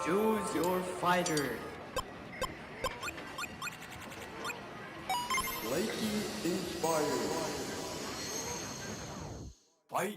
Choose your fighter. LAKEY inspired. Fight.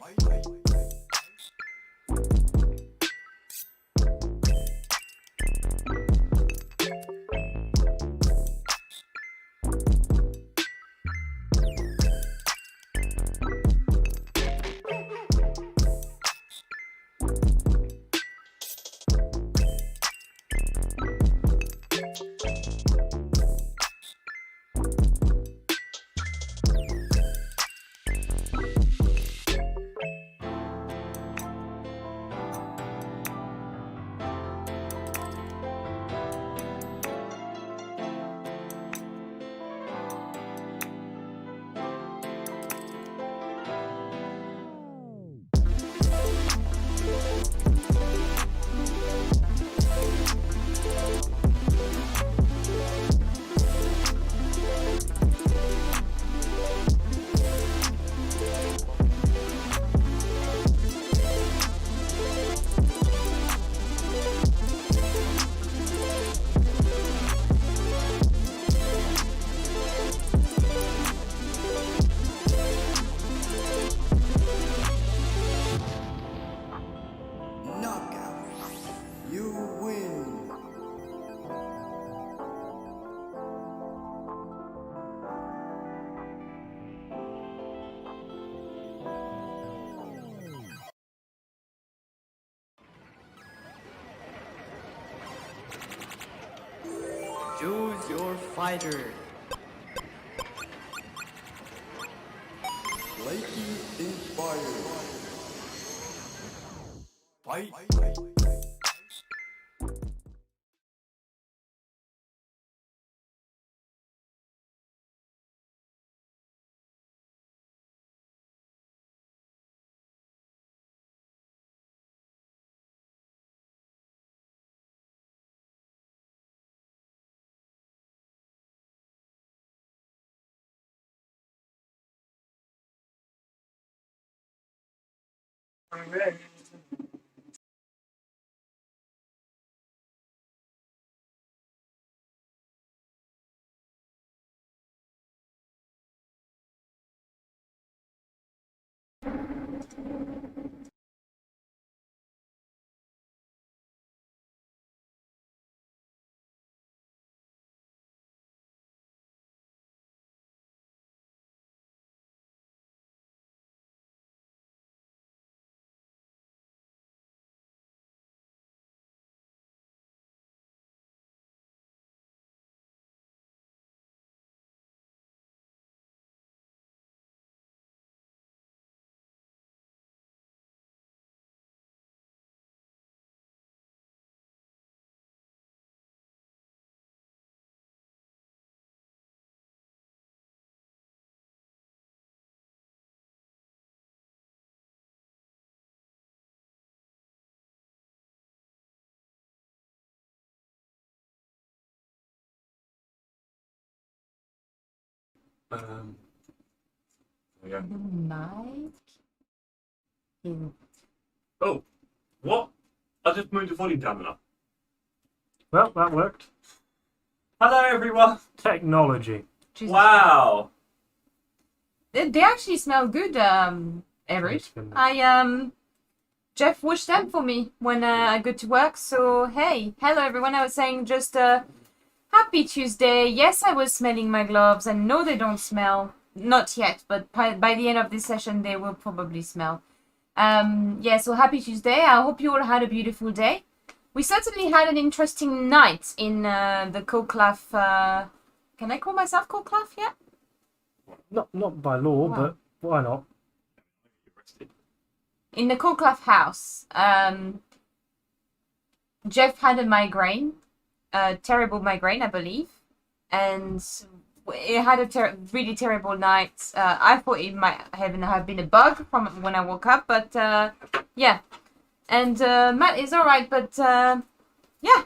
Choose your fighter. LAKEY inspired. Fight. There we go. Mic in. Oh, what? I just moved the volume down enough. Well, that worked. Hello, everyone. Technology. Jesus. Wow. They actually smell good, Everett. Jeff washed them for me when I go to work. So, hey, hello everyone. I was saying just happy Tuesday. Yes, I was smelling my gloves, and no, they don't smell. Not yet, but by the end of this session, they will probably smell. Yeah, so happy Tuesday. I hope you all had a beautiful day. We certainly had an interesting night in the Conclave. Can I call myself Conclave yet? Not by law, Wow. but why not? In the Conclave house. Jeff had a migraine, a terrible migraine, I believe, and it had a really terrible night. I thought it might have been a bug from when I woke up, but yeah. And Matt is alright, but yeah.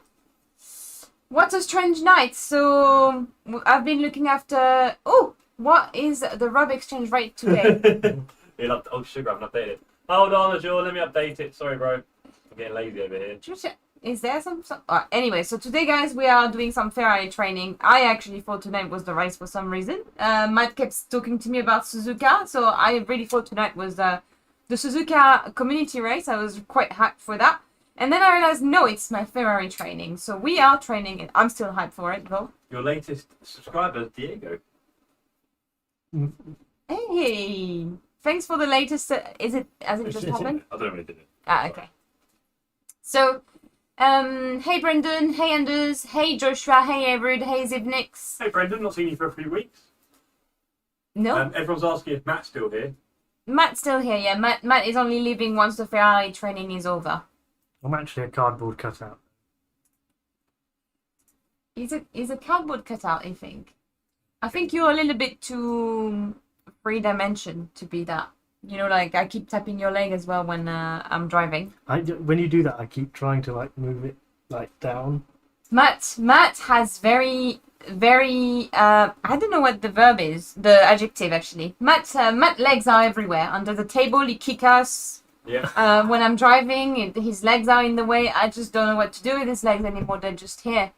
What a strange night. So I've been looking after. Oh, what is the rub exchange rate today? Oh, sugar, I haven't updated it. Hold on, Azure, let me update it. Sorry, bro. I'm getting lazy over here. Is there some? Anyway, so today, guys, we are doing some Ferrari training. I actually thought tonight was the race for some reason. Matt kept talking to me about Suzuka, so I really thought tonight was the Suzuka community race. I was quite hyped for that. And then I realized, no, it's my Ferrari training. So we are training, and I'm still hyped for it, though. Your latest subscriber, Diego. Hey! Thanks for the latest. Has it just happened? I don't know when it did it. Okay. So, hey Brendan, hey Anders, hey Joshua, hey Everett, hey Zibnix. Hey Brendan, not seen you for a few weeks. No, Everyone's asking if Matt's still here. Matt's still here. Yeah, Matt is only leaving once the Ferrari training is over. I'm actually a cardboard cutout. He's a cardboard cutout, I think. I think you're a little bit too three-dimension to be that. You know, like I keep tapping your leg as well when I'm driving. When you do that, I keep trying to like move it like down. Matt has very I don't know what the verb is, the adjective actually. Matt legs are everywhere. Under the table, he kicks us. Yeah. When I'm driving, his legs are in the way. I just don't know what to do with his legs anymore. They're just here,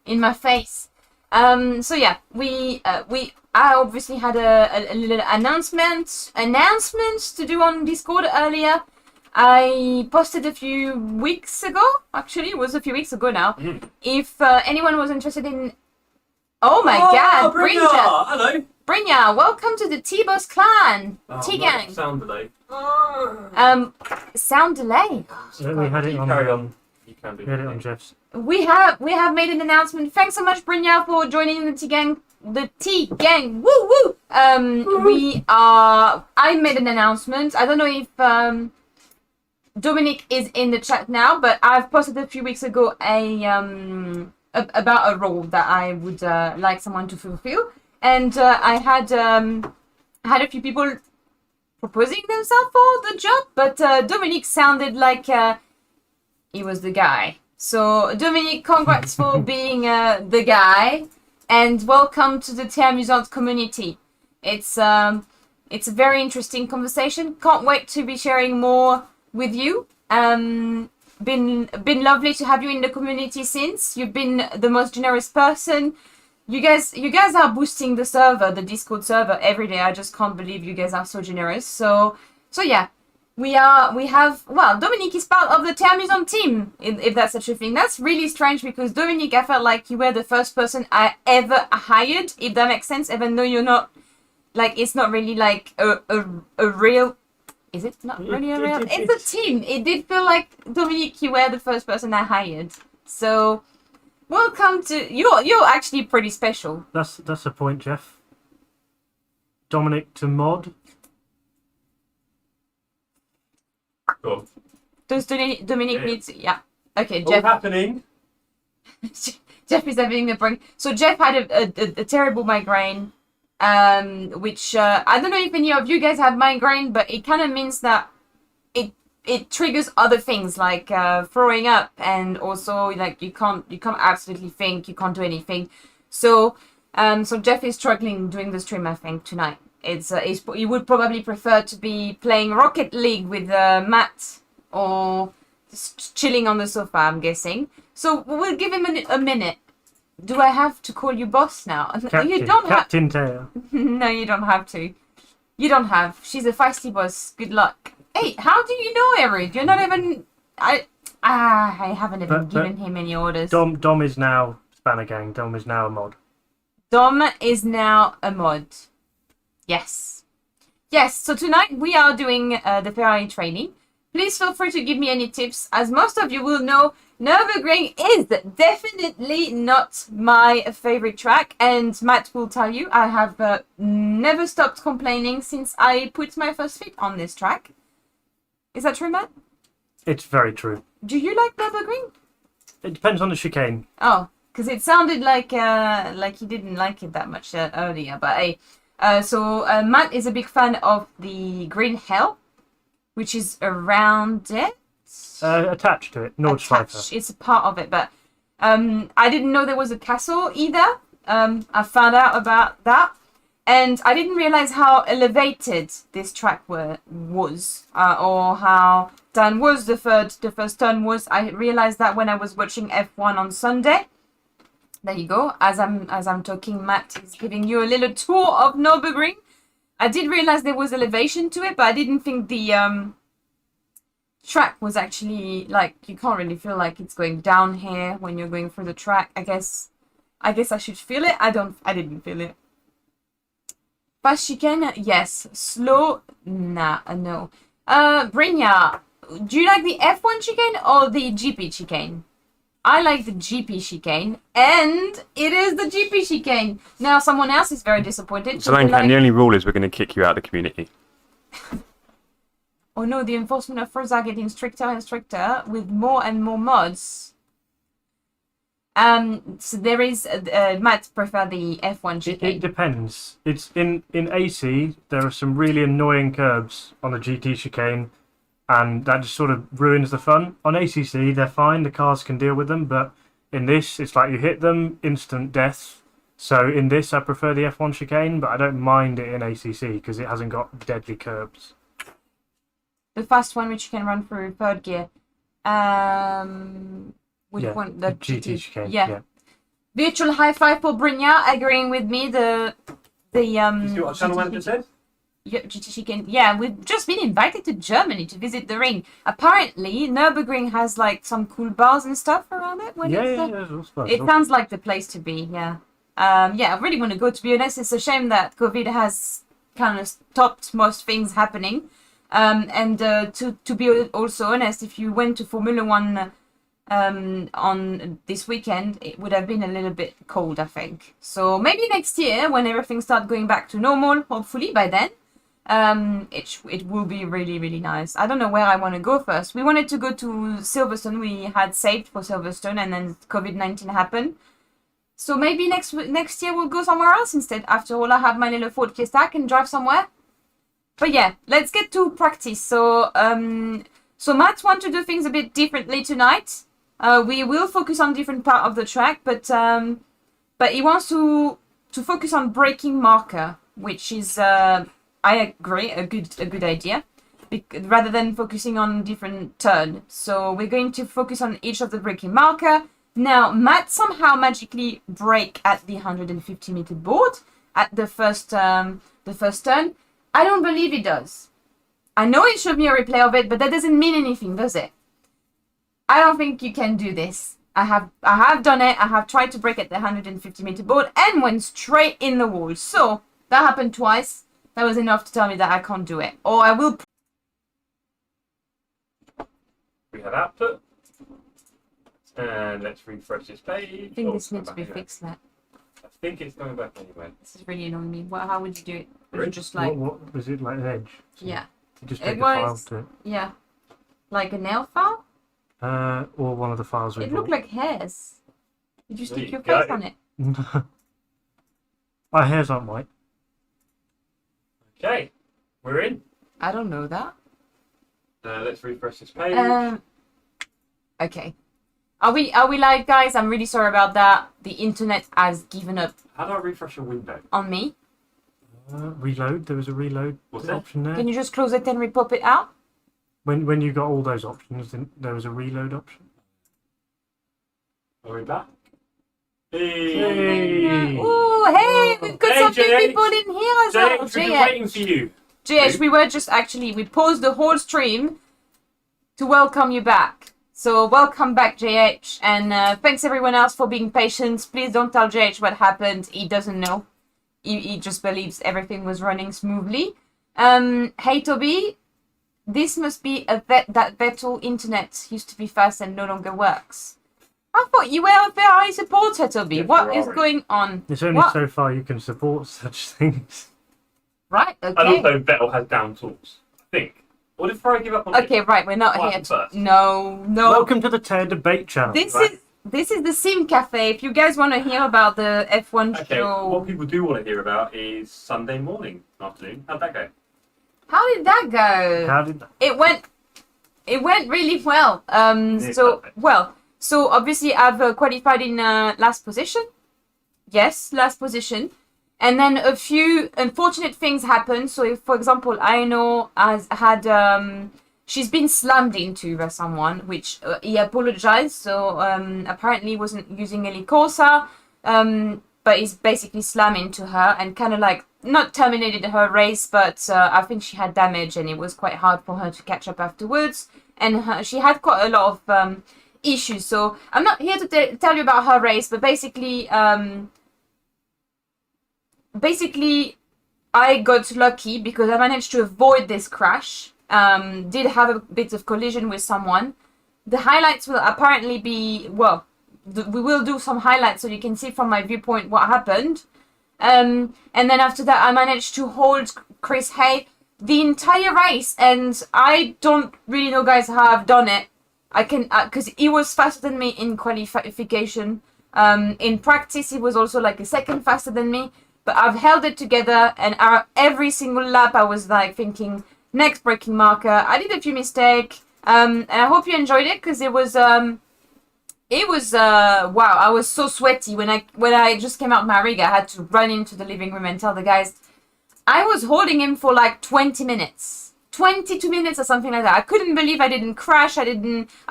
in my face. So yeah, I obviously had a little announcement to do on Discord earlier. I posted a few weeks ago. Actually, it was a few weeks ago now. If anyone was interested in, oh my God, Brynja! Hello. Brynja, welcome to the T-Boss clan, T-gang. Sound delay. Sound delay. We had it on. Carry on. You can do We had it on Jeff's. We have made an announcement. Thanks so much, Brynja, for joining the T-gang. The T-gang. Woo woo. I made an announcement. I don't know if Dominic is in the chat now, but I've posted a few weeks ago about a role that I would like someone to fulfill, and I had a few people proposing themselves for the job, but Dominic sounded like he was the guy. So Dominic, congrats for being the guy, and welcome to the T-Amusant community. It's a very interesting conversation. Can't wait to be sharing more with you. Been lovely to have you in the community since. You've been the most generous person. You guys are boosting the server, the Discord server every day. I just can't believe you guys are so generous. So yeah. Dominic is part of the T-Amusant team, if that's such a thing. That's really strange because Dominic, I felt like you were the first person I ever hired, if that makes sense, even though you're not, like, it's not really like a real, is it not really a real? It's a team. It did feel like, Dominic, you were the first person I hired. So, welcome to, you're actually pretty special. That's the point, Jeff. Dominic to mod. Cool. Does Dominic need to, yeah. Okay, What's Jeff. happening? Jeff is having a brain. So Jeff had a terrible migraine, which I don't know if any of you guys have migraine, but it kind of means that it triggers other things like throwing up, and also like you can't absolutely think, you can't do anything. So Jeff is struggling doing the stream, I think, tonight. He would probably prefer to be playing Rocket League with Matt, or just chilling on the sofa, I'm guessing. So we'll give him a minute. Do I have to call you boss now? Captain Taylor. No, you don't have to. You don't have. She's a feisty boss. Good luck. Hey, how do you know Eric? You're not even. I haven't even given him any orders. Dom is now Spanner Gang. Dom is now a mod. Dom is now a mod. Yes. So tonight we are doing the Ferrari training. Please feel free to give me any tips. As most of you will know, Nurburgring is definitely not my favorite track, and Matt will tell you I have never stopped complaining since I put my first feet on this track. Is that true, Matt? It's very true. Do you like Nurburgring? It depends on the chicane. Oh, because it sounded like he didn't like it that much earlier. But hey, so Matt is a big fan of the Green Hell, which is around it. Attached to it, Nordschleifer. It's a part of it, but I didn't know there was a castle either. I found out about that. And I didn't realize how elevated this track was, or how turn was the first turn was. I realized that when I was watching F1 on Sunday. There you go. As I'm talking, Matt is giving you a little tour of Nurburgring. I did realize there was elevation to it, but I didn't think the track was actually, like, you can't really feel like it's going down here when you're going through the track. I guess I should feel it. I didn't feel it. Fast chicane, yes. Slow, nah, no. Brynja, do you like the F1 chicane or the GP chicane? I like the GP chicane, and it is the GP chicane. Now, someone else is very disappointed. So, Lancan, the only rule is we're going to kick you out of the community. Oh no, the enforcement of rules are getting stricter and stricter with more and more mods. So there is, Matt prefer the F1 chicane. It depends. It's in AC, there are some really annoying curbs on the GT chicane, and that just sort of ruins the fun. On ACC, they're fine, the cars can deal with them, but in this, it's like you hit them, instant death. So in this, I prefer the F1 chicane, but I don't mind it in ACC because it hasn't got deadly curbs. The fast one, which you can run through third gear. Which one? The GT chicane. Yeah. Virtual high five for Brynja, agreeing with me. You see what channel manager said? Yeah, GT chicane. Yeah, we've just been invited to Germany to visit the ring. Apparently, Nurburgring has like some cool bars and stuff around it. It sounds like the place to be. Yeah. Yeah, I really want to go. To be honest, it's a shame that COVID has kind of stopped most things happening. And to be also honest, if you went to Formula One on this weekend, it would have been a little bit cold, I think. So maybe next year, when everything starts going back to normal, hopefully by then, it will be really, really nice. I don't know where I want to go first. We wanted to go to Silverstone. We had saved for Silverstone, and then COVID-19 happened. So maybe next year we'll go somewhere else instead. After all, I have my little Ford Fiesta. I can drive somewhere. But yeah, let's get to practice. So Matt wants to do things a bit differently tonight. We will focus on different part of the track, but he wants to focus on braking marker, which is I agree a good idea, rather than focusing on different turn. So we're going to focus on each of the braking marker. Now Matt somehow magically brake at the 150-meter board at the first turn. I don't believe it does. I know it showed me a replay of it, but that doesn't mean anything, does it? I don't think you can do this. I have done it. I have tried to brake at the 150-meter board and went straight in the wall. So that happened twice. That was enough to tell me that I can't do it. Or I will. We have output. And let's refresh this page. I think this needs to be fixed, Matt. I think it's coming back anyway. This is really annoying me. How would you do it? Would you just like... What was it, like an edge? So yeah. you just take a file to it. Yeah. Like a nail file? Or one of the files we It bought. looked like hairs. Did you stick your There you face go. on it? My hairs aren't white. Okay, we're in. I don't know that. Let's refresh this page. Okay. Are we live, guys? I'm really sorry about that. The internet has given up How do I refresh a window? on me. Reload. There was a reload What's that? option there. Can you just close it and re-pop it out? When you got all those options, then there was a reload option. Are we back? Hey. Ooh, hey, we've got Hey, some new JH. people in here as well. James, we've been waiting for you. JH, we paused the whole stream to welcome you back. So welcome back, JH, and thanks everyone else for being patient. Please don't tell JH what happened. He doesn't know. He just believes everything was running smoothly. Hey, Toby, this must be that Vettel internet used to be fast and no longer works. I thought you were a Ferrari supporter, Toby. Yeah, What is Ferrari. going on? It's only What? so far you can support such things. Right, And okay. also, Vettel has down tools. I think. Or did Ferrari give up on Okay, right, we're not What here happened to... first? No. Welcome to the Tear Debate channel. This is the Sim Cafe. If you guys want to hear about the F1 Okay, show... what people do want to hear about is Sunday morning, afternoon. How'd that go? How did that go? How did that? It went really well. Perfect. So obviously I've qualified in last position. Yes, last position. And then a few unfortunate things happened. So, if, for example, Aino has had she's been slammed into by someone, which he apologized. So apparently he wasn't using any Corsair, but he's basically slammed into her and kind of like not terminated her race, but I think she had damage and it was quite hard for her to catch up afterwards. And she had quite a lot of issues. So I'm not here to tell you about her race, but basically, I got lucky because I managed to avoid this crash. Did have a bit of collision with someone. The highlights will apparently be, well, we will do some highlights so you can see from my viewpoint what happened. And then after that, I managed to hold Chris Hay the entire race. And I don't really know, guys, how I've done it. I can, because he was faster than me in qualification. In practice, he was also like a second faster than me. But I've held it together, and every single lap I was like thinking, next braking marker. I did a few mistakes, and I hope you enjoyed it because it was wow. I was so sweaty when I just came out my rig. I had to run into the living room and tell the guys. I was holding him for like 20 minutes, 22 minutes or something like that. I couldn't believe I didn't crash. I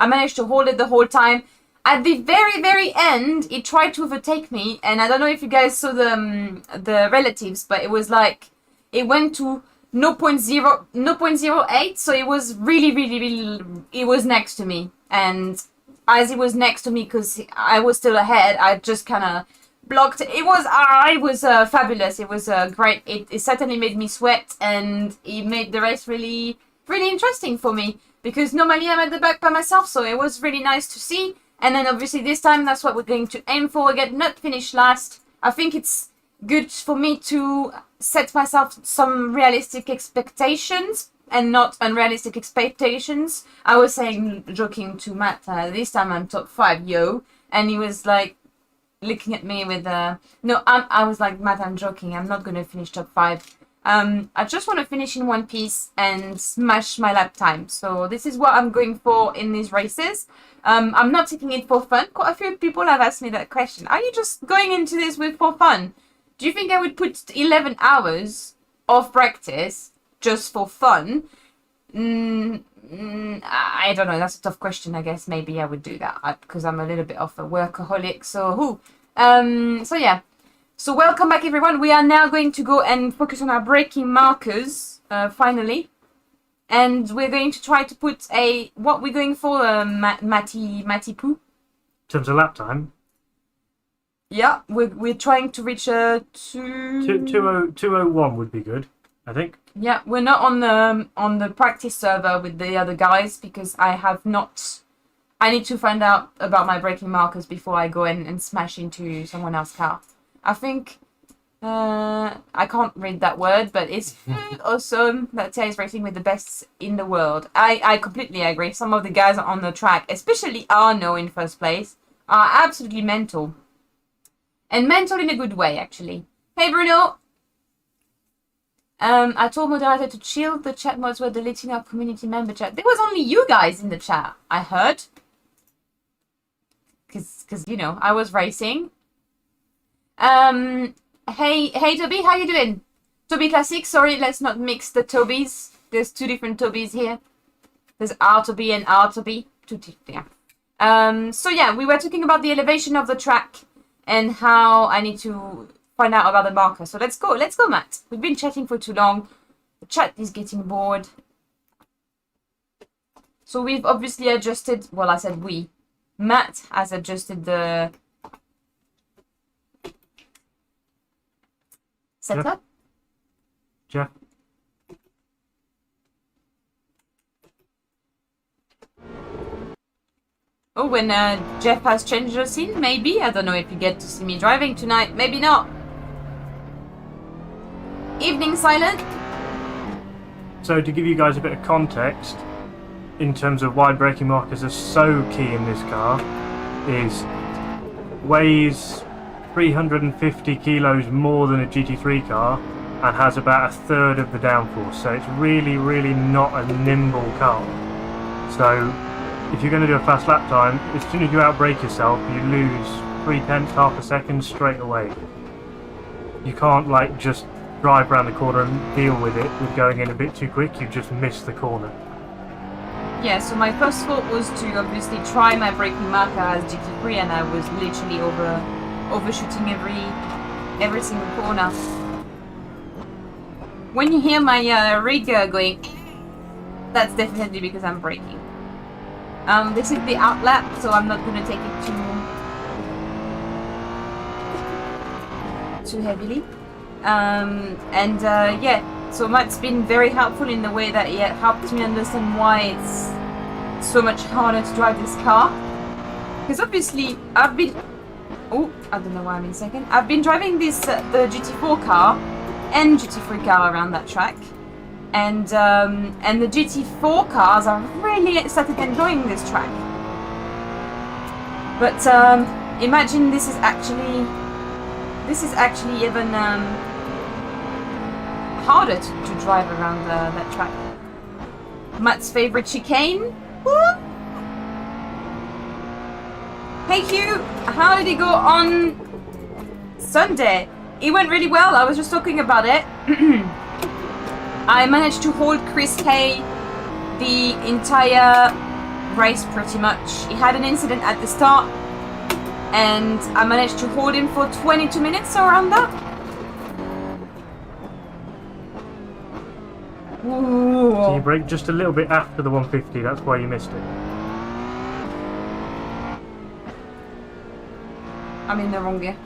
managed to hold it the whole time. At the very, very end, it tried to overtake me, and I don't know if you guys saw the relatives, but it was like it went to 0.08, so it was really, it was next to me. And as it was next to me, because I was still ahead, I just kind of blocked. It was fabulous. It was great. It certainly made me sweat, and it made the race really, really interesting for me, because normally I'm at the back by myself, so it was really nice to see. And then obviously this time that's what we're going to aim for again, not finish last. I think it's good for me to set myself some realistic expectations and not unrealistic expectations. I was joking to Matt, this time I'm top 5, yo. And he was like looking at me with no, I was like, Matt, I'm joking. I'm not going to finish top 5. I just want to finish in one piece and smash my lap time. So this is what I'm going for in these races. I'm not taking it for fun. Quite a few people have asked me that question. Are you just going into this for fun? Do you think I would put 11 hours of practice just for fun? I don't know. That's a tough question. I guess maybe I would do that because I'm a little bit of a workaholic. So yeah. So welcome back, everyone. We are now going to go and focus on our braking markers, finally. And we're going to try to put what we're going for, Matty Poo? In terms of lap time? Yeah, we're trying to reach a 2:01 would be good, I think. Yeah, we're not on the practice server with the other guys because I need to find out about my braking markers before I go and smash into someone else's car. I think I can't read that word, but it's awesome that TH is racing with the best in the world. I completely agree. Some of the guys on the track, especially Arno in first place, are absolutely mental. And mental in a good way, actually. Hey, Bruno! I told moderator to chill. The chat mods were deleting our community member chat. There was only you guys in the chat, I heard. Because you know, I was racing. Hey Toby, how you doing? Toby Classic, sorry, let's not mix the Tobys. There's two different Tobys here. There's R Toby and R Toby. Yeah. So yeah, we were talking about the elevation of the track and how I need to find out about the marker. So let's go, Matt. We've been chatting for too long. The chat is getting bored. So we've obviously adjusted, well, I said we. Matt has adjusted the setup. Jeff. Oh, when Jeff has changed the scene, maybe. I don't know if you get to see me driving tonight. Maybe not. Evening silent. So to give you guys a bit of context, in terms of why braking markers are so key in this car, is weighs 350 kilos more than a GT3 car and has about a third of the downforce. So it's really, really not a nimble car. So if you're going to do a fast lap time, as soon as you outbrake yourself, you lose 0.3, half a second straight away. You can't like just drive around the corner and deal with it with going in a bit too quick. You just miss the corner. Yeah, so my first thought was to obviously try my braking marker as GT3, and I was literally overshooting every single corner. When you hear my rig going, that's definitely because I'm braking. This is the outlap, so I'm not going to take it too heavily. Yeah, so Matt's been very helpful in the way that he helped me understand why it's so much harder to drive this car. Because obviously I've been... Oh, I don't know why I'm in second. I've been driving this the GT4 car and GT3 car around that track. And the GT4 cars are really started enjoying this track. But imagine this is actually even harder to drive around that track. Matt's favorite chicane. Woo! Hey Hugh, how did it go on Sunday? It went really well. I was just talking about it. I managed to hold Chris K the entire race pretty much. He had an incident at the start and I managed to hold him for 22 minutes around that. Ooh. So you brake just a little bit after the 150, that's why you missed it. I'm in the wrong gear.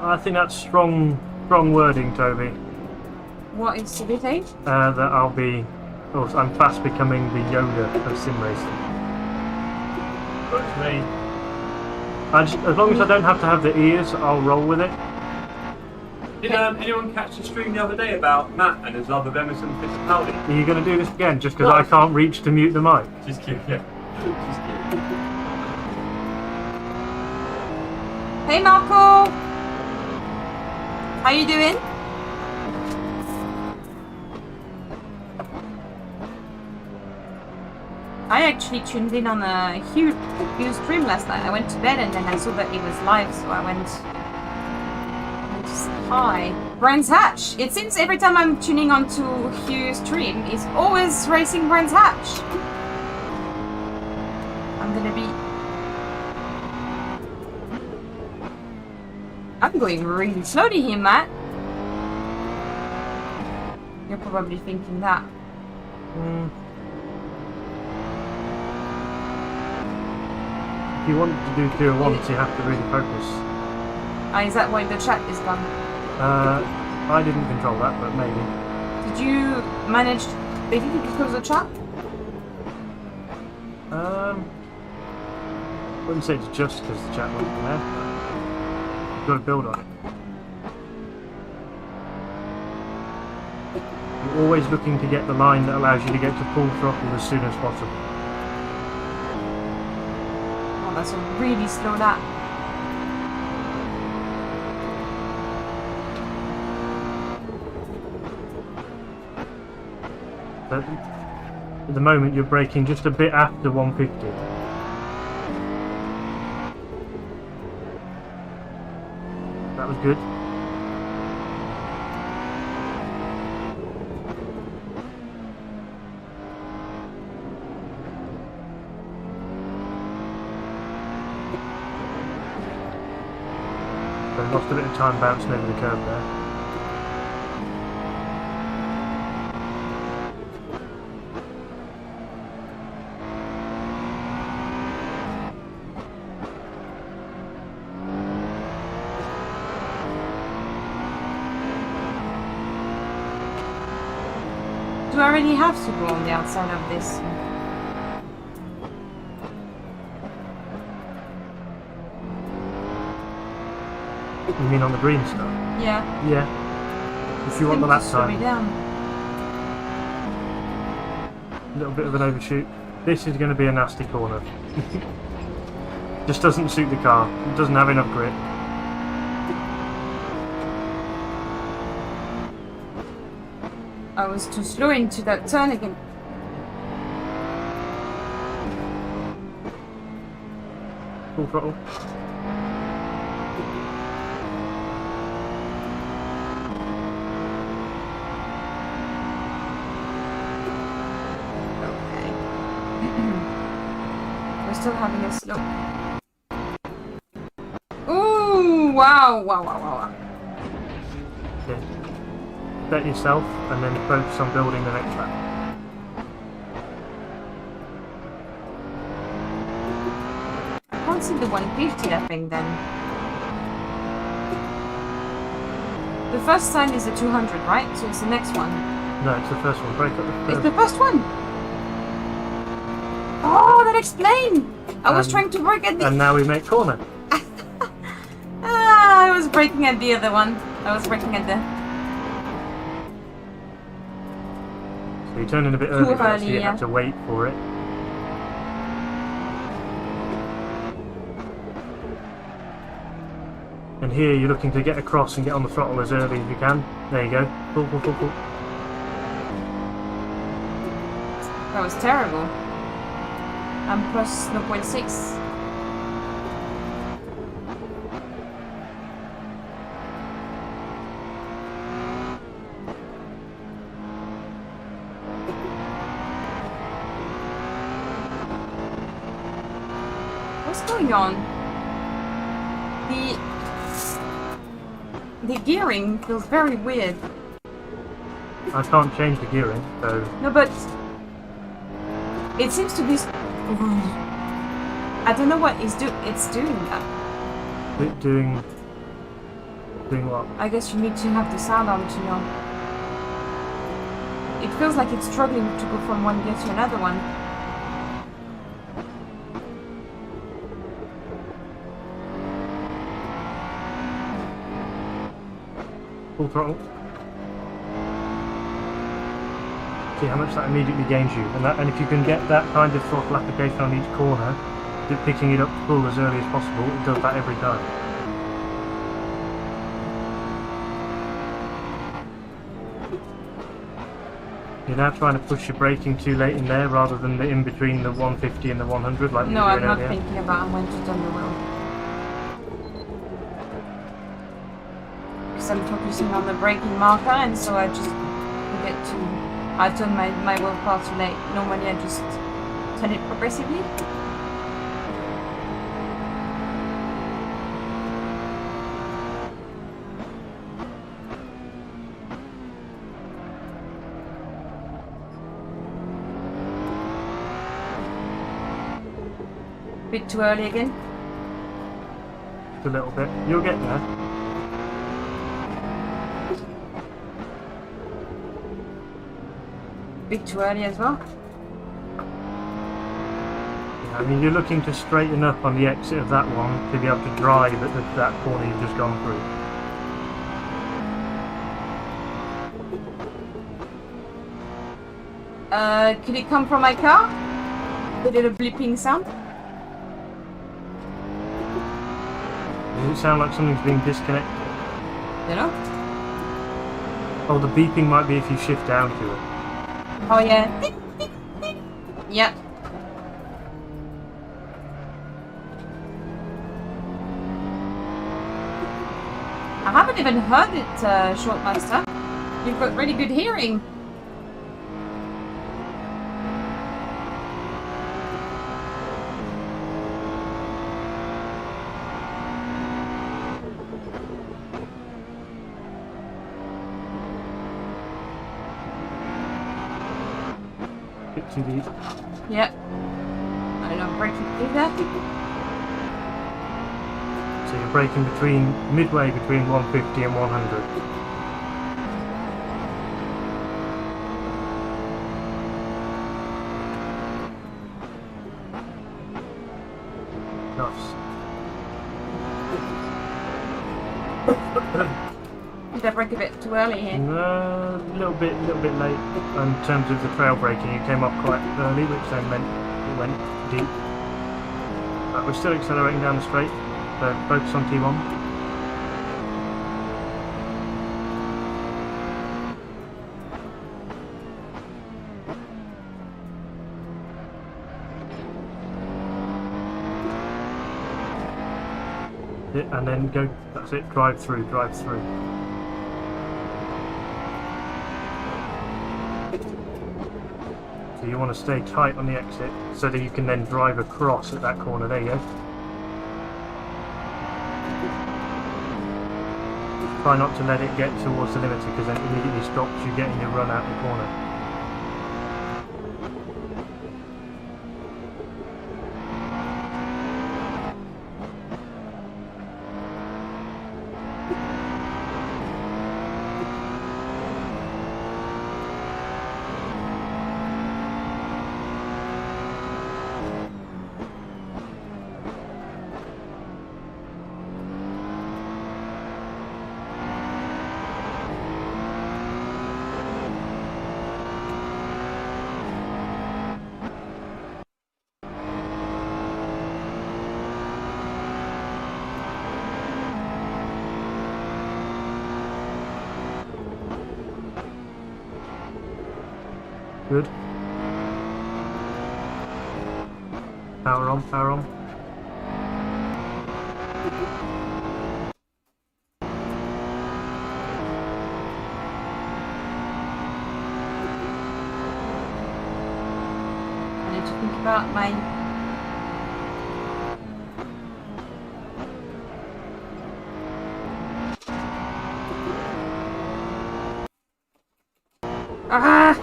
I think that's strong wording, Toby. What is CBT? That I'll be... Oh, I'm fast becoming the Yoda of sim racing. Works for me. As long as I don't have to have the ears, I'll roll with it. Did anyone catch the stream the other day about Matt and his love of Emerson Fittipaldi? Are you going to do this again just because I can't reach to mute the mic? Just kidding, yeah. Just kidding. Hey Marco! How you doing? I actually tuned in on a huge stream last night. I went to bed and then I saw that it was live, so I went to say hi. Brands Hatch! It seems every time I'm tuning onto Hugh's stream, he's always racing Brands Hatch. I'm going really slowly here, Matt. You're probably thinking that. If you want to do 2 at once, you have to really focus. Is that why the chat is gone? I didn't control that, but maybe. Did you manage... Did you close the chat? I wouldn't say it's just because the chat wasn't there. You've got to build on it. You're always looking to get the line that allows you to get to full throttle as soon as possible. Oh, that's a really slow lap. But at the moment you're braking just a bit after 150. That was good. So I lost a bit of time bouncing over the curb there. Do I really have to go on the outside of this? You mean on the green stuff? Yeah. Yeah. If you want the lap Slow me time. down. A little bit of an overshoot. This is going to be a nasty corner. Just doesn't suit the car. It doesn't have enough grip. I was too slow into that turn again. Full throttle. Okay. We're still having a slow. Ooh! Wow! Wow! Wow! Wow! Okay. Set yourself and then focus on building the next lap. I can't see the 150, I think, then. The first sign is the 200, right? So it's the next one. No, it's the first one. Break up the It's first. the first one! Oh, that explains! I was trying to brake at the... And now we make corner. I was braking at the other one. I was braking at the... So you turned in a bit early, early, so you yeah. had to wait for it. And here you're looking to get across and get on the throttle as early as you can. There you go. Pull, pull, pull, pull. That was terrible. I'm plus 0.6. What's going on? The gearing feels very weird. I can't change the gearing, so No, but it seems to be. I don't know what it's doing that. doing what? I guess you need to have the sound on to know. It feels like it's struggling to go from one gear to another one. Full throttle. See how much that immediately gains you, and if you can get that kind of throttle application on each corner, picking it up full as early as possible, it does that every time. You're now trying to push your braking too late in there, rather than the in between the 150 and the 100, like you No, were I'm doing not earlier. thinking about when to turn the wheel. Because I'm focusing on the braking marker, and so I just forget to. I turn my wheel far too late. Normally I just turn it progressively. Bit too early again. A little bit. You'll get there. Bit too early as well. I mean, you're looking to straighten up on the exit of that one to be able to drive at that corner you've just gone through. Could it come from my car? The little bleeping sound? Does it sound like something's being disconnected? You know? Oh, the beeping might be if you shift down to it. Oh yeah. Tick, tick, tick. Yep. I haven't even heard it, Shortmaster. You've got really good hearing. Bit too deep. Yep. I'm not breaking either. So you're braking midway between 150 and 100. Did I brake a bit too early here? No, a little bit late in terms of the trail braking. You came off quite early, which then meant it went deep. But we're still accelerating down the straight, so focus on T1. it, and then go. That's it. Drive through. Drive through. So you want to stay tight on the exit so that you can then drive across at that corner. There you go. Try not to let it get towards the limiter because then it immediately stops you getting your run out the corner. Good. Power on, power on. I need to think about my... Ah!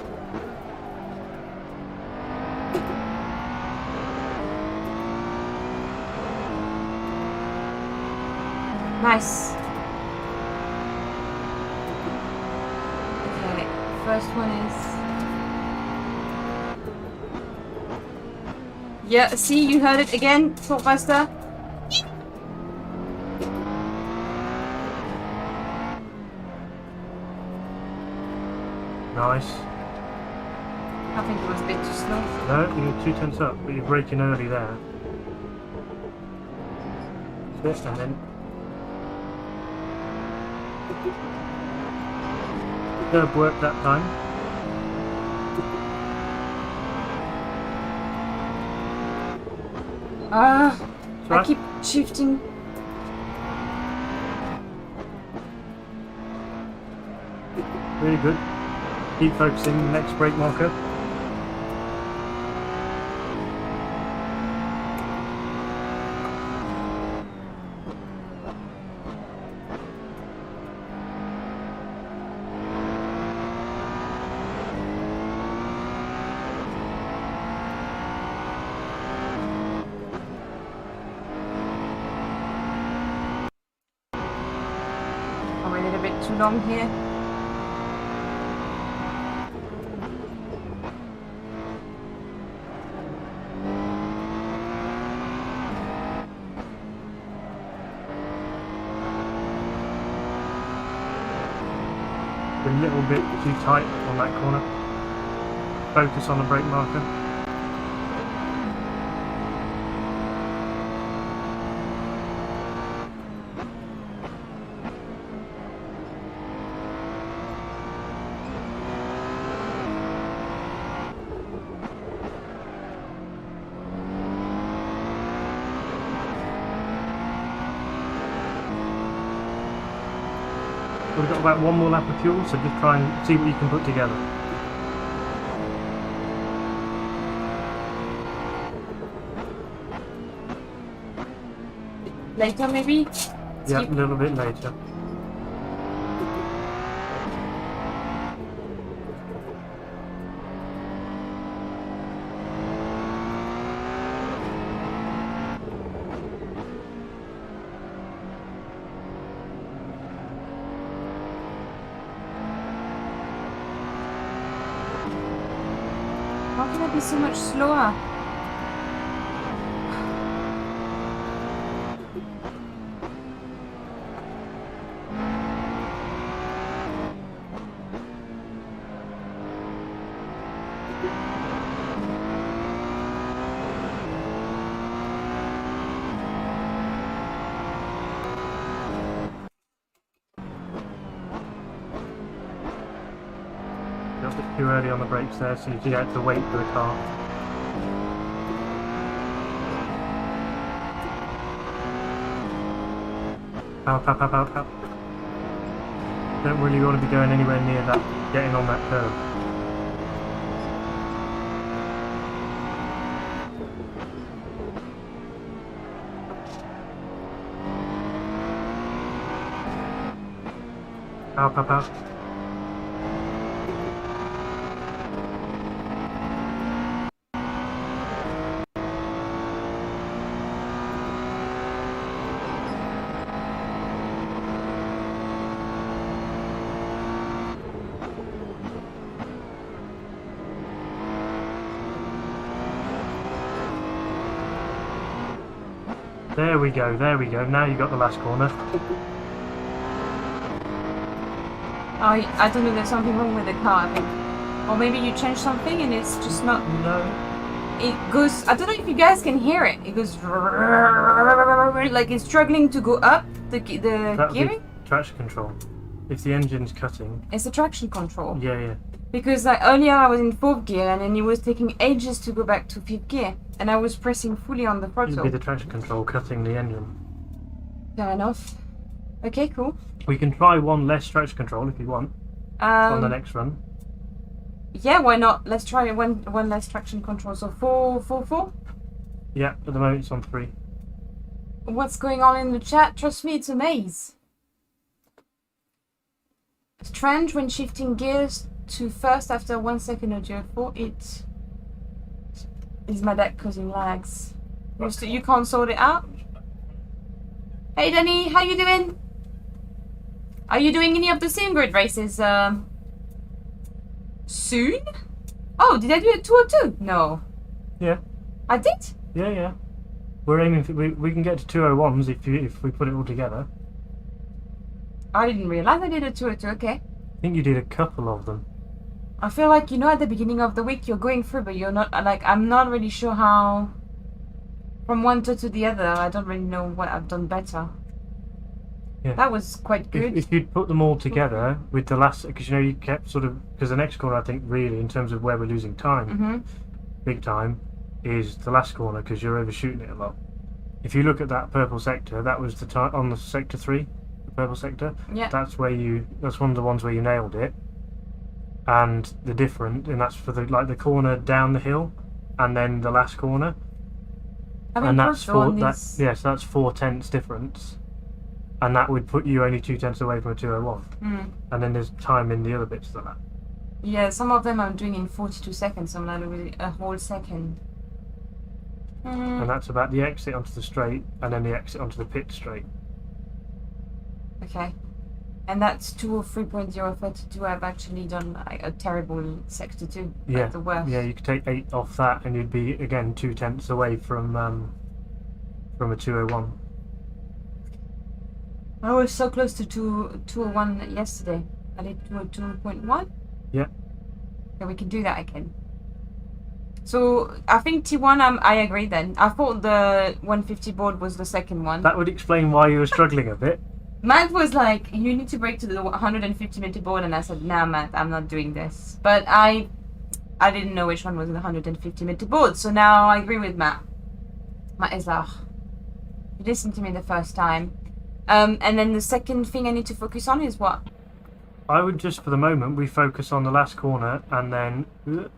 Nice. Okay, first one is... Yeah, see, you heard it again, Thrustmaster. Nice. I think it was a bit too slow. No, you're 2 tenths up, but you're braking early there. That's it, and then... Curb work that time. I keep shifting. Really good. Keep focusing, next brake marker. I waited a bit too long here. A little bit too tight on that corner. Focus on the brake marker. We've got about one more lap of fuel, so just try and see what you can put together. Later, maybe? Yeah, a little bit later. How can I be so much slower? You're a bit too early on the brakes there, so you had to wait for the car. Out. Don't really want to be going anywhere near that, getting on that curve. Out. There we go. Now you got the last corner. I don't know, there's something wrong with the car, I think. Or maybe you changed something and it's just not... No. It goes... I don't know if you guys can hear it. It goes... Like it's struggling to go up, the That'd be gearing. traction control. If the engine's cutting. It's the traction control. Yeah. Because like earlier I was in 4th gear and then it was taking ages to go back to 5th gear. And I was pressing fully on the It'd throttle. be the traction control cutting the engine. Fair enough. Okay, cool. We can try one less traction control if you want on the next run. Yeah, why not? Let's try one less traction control. So 4. Yeah, at the moment it's on 3. What's going on in the chat? Trust me, it's a maze. Strange when shifting gears to first after 1 second of GF4. It is my deck causing lags. You can't sort it out? Hey Danny, how you doing? Are you doing any of the sim grid races soon? Oh, did I do it 202? No. Yeah. I did? Yeah. We're aiming for, we can get to 201s if we put it all together. I didn't realize I did a 202, okay. I think you did a couple of them. I feel like, you know, at the beginning of the week you're going through, but you're not, like, I'm not really sure how, from one to the other, I don't really know what I've done better. Yeah. That was quite good. If you'd put them all together with the last, because you know you kept sort of, because the next corner I think really in terms of where we're losing time, big time, is the last corner because you're overshooting it a lot. If you look at that purple sector, that was the time on the sector 3, the purple sector. Yeah. That's one of the ones where you nailed it. And that's for the corner down the hill, and then the last corner. And that's so that's 4 tenths difference. And that would put you only 2 tenths away from a 201. And then there's time in the other bits of that. Yeah, some of them I'm doing in 42 seconds, some like really a whole second. And that's about the exit onto the straight, and then the exit onto the pit straight. Okay. And that's 203.032. I've actually done like a terrible sector 2. Yeah. Like the worst. Yeah, you could take 8 off that, and you'd be again 2 tenths away from a 201. I was so close to 201 yesterday. I did 202.1. Yeah. Yeah, we can do that again. So I think T1, I agree then. I thought the 150 board was the second one. That would explain why you were struggling a bit. Matt was like, you need to break to the 150 meter board, and I said, nah, Matt, I'm not doing this. But I didn't know which one was the 150 meter board, so now I agree with Matt. Matt is like, you listened to me the first time. And then the second thing I need to focus on is what? I would just, for the moment, we focus on the last corner, and then... is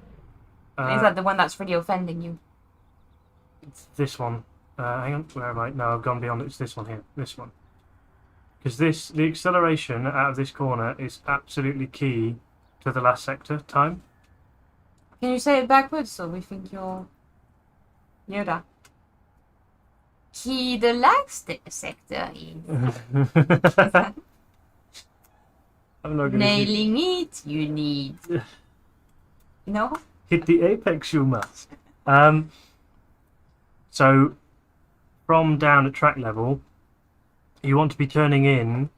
that the one that's really offending you? It's this one. Hang on, where am I? No, I've gone beyond it. It's this one here. This one. Because the acceleration out of this corner is absolutely key to the last sector time. Can you say it backwards so we think you're Yoda? The last sector is... I'm not gonna Nailing it, you need... No? hit the apex, you must. So, from down at track level, you want to be turning in.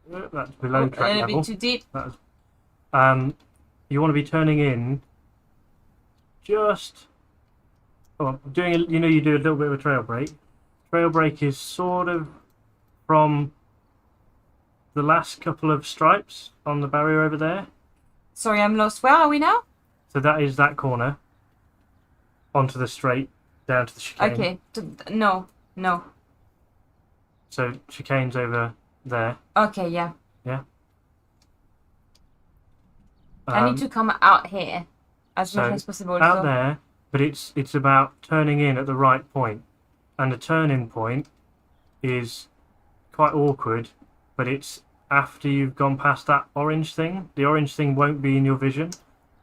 That's below track A little level. bit too deep. You want to be turning in just. Oh, you do a little bit of a trail brake. Trail brake is sort of from the last couple of stripes on the barrier over there. Sorry, I'm lost. Where are we now? So that is that corner onto the straight down to the chicane. Okay. No. So chicane's over there. Okay, yeah. I Um, need to come out here as much so as possible. out so- there, but it's about turning in at the right point, and the turn-in point is quite awkward, but it's after you've gone past that orange thing. The orange thing won't be in your vision,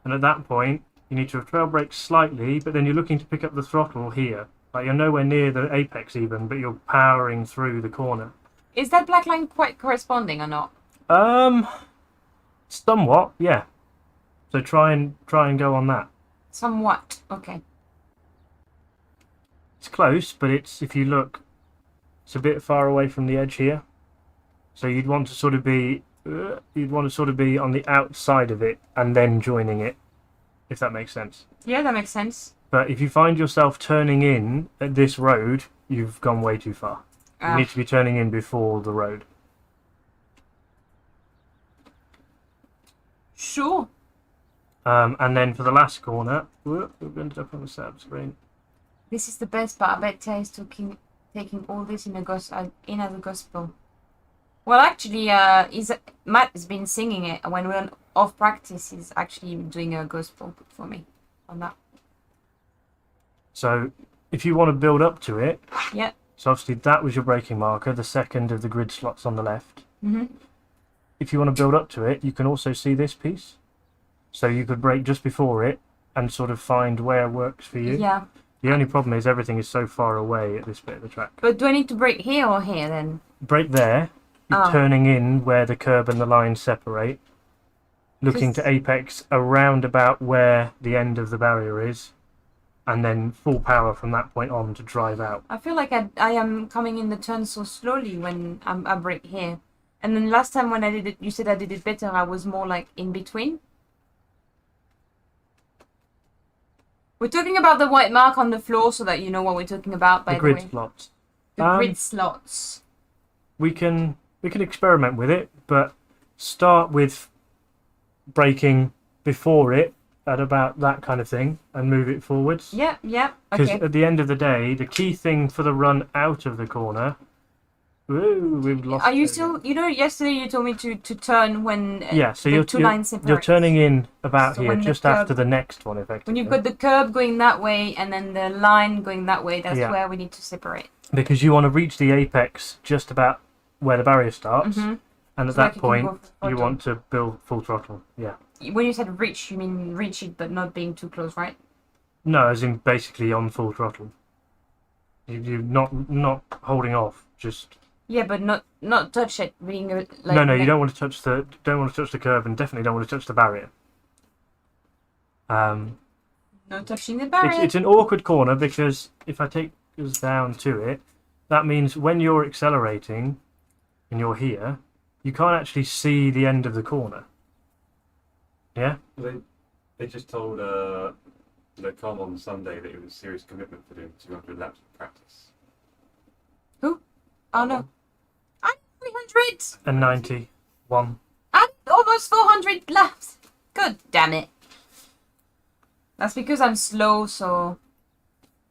and at that point you need to trail brake slightly, but then you're looking to pick up the throttle here. Like you're nowhere near the apex even, but you're powering through the corner. Is that black line quite corresponding or not? Somewhat, yeah. So try and go on that. Somewhat. Okay. It's close, but it's, if you look, it's a bit far away from the edge here. So you'd want to sort of be on the outside of it and then joining it, if that makes sense. Yeah, that makes sense. But if you find yourself turning in at this road, you've gone way too far. You need to be turning in before the road. Sure. And then for the last corner, we've ended up on the setup screen. This is the best part. I bet Tay is taking all this in as a gospel. Well, actually, Matt has been singing it when we're off practice. He's actually doing a gospel for me on that. So if you want to build up to it, Yeah. so obviously that was your braking marker, the second of the grid slots on the left. Mhm. If you want to build up to it, you can also see this piece. So you could brake just before it and sort of find where works for you. Yeah. The only problem is everything is so far away at this bit of the track. But do I need to brake here or here then? Brake there, you're Oh. turning in where the curb and the line separate, looking to apex around about where the end of the barrier is, and then full power from that point on to drive out. I feel like I am coming in the turn so slowly when I brake here. And then last time when I did it, you said I did it better. I was more like in between. We're talking about the white mark on the floor so that you know what we're talking about, by The the grid way. slots. The grid slots. We can experiment with it, but start with braking before it at about that kind of thing and move it forwards. Yeah, yeah, Because okay. at the end of the day, the key thing for the run out of the corner. Ooh, we've lost. Are you it. still, yesterday you told me to turn when Yeah, so the you're two lines separate. you're turning in about So here, when the just curb- after the next one, effectively. When you've got the curb going that way and then the line going that way, that's Yeah. where we need to separate. Because you want to reach the apex just about where the barrier starts, Mhm. and at So like that you can point, go full you throttle. want to build full throttle. Yeah. When you said reach, you mean reach it but not being too close, right? No, as in basically on full throttle. You're not holding off. Just Yeah, but not touch it. Being like no. You don't want to touch the curb, and definitely don't want to touch the barrier. not touching the barrier. It's an awkward corner because if I take us down to it, that means when you're accelerating and you're here, you can't actually see the end of the corner. Yeah? They just told the com on Sunday that it was a serious commitment for doing 200 laps of practice. Who? Oh no. I'm 300. And 91. I'm almost 400 laps. God damn it. That's because I'm slow, so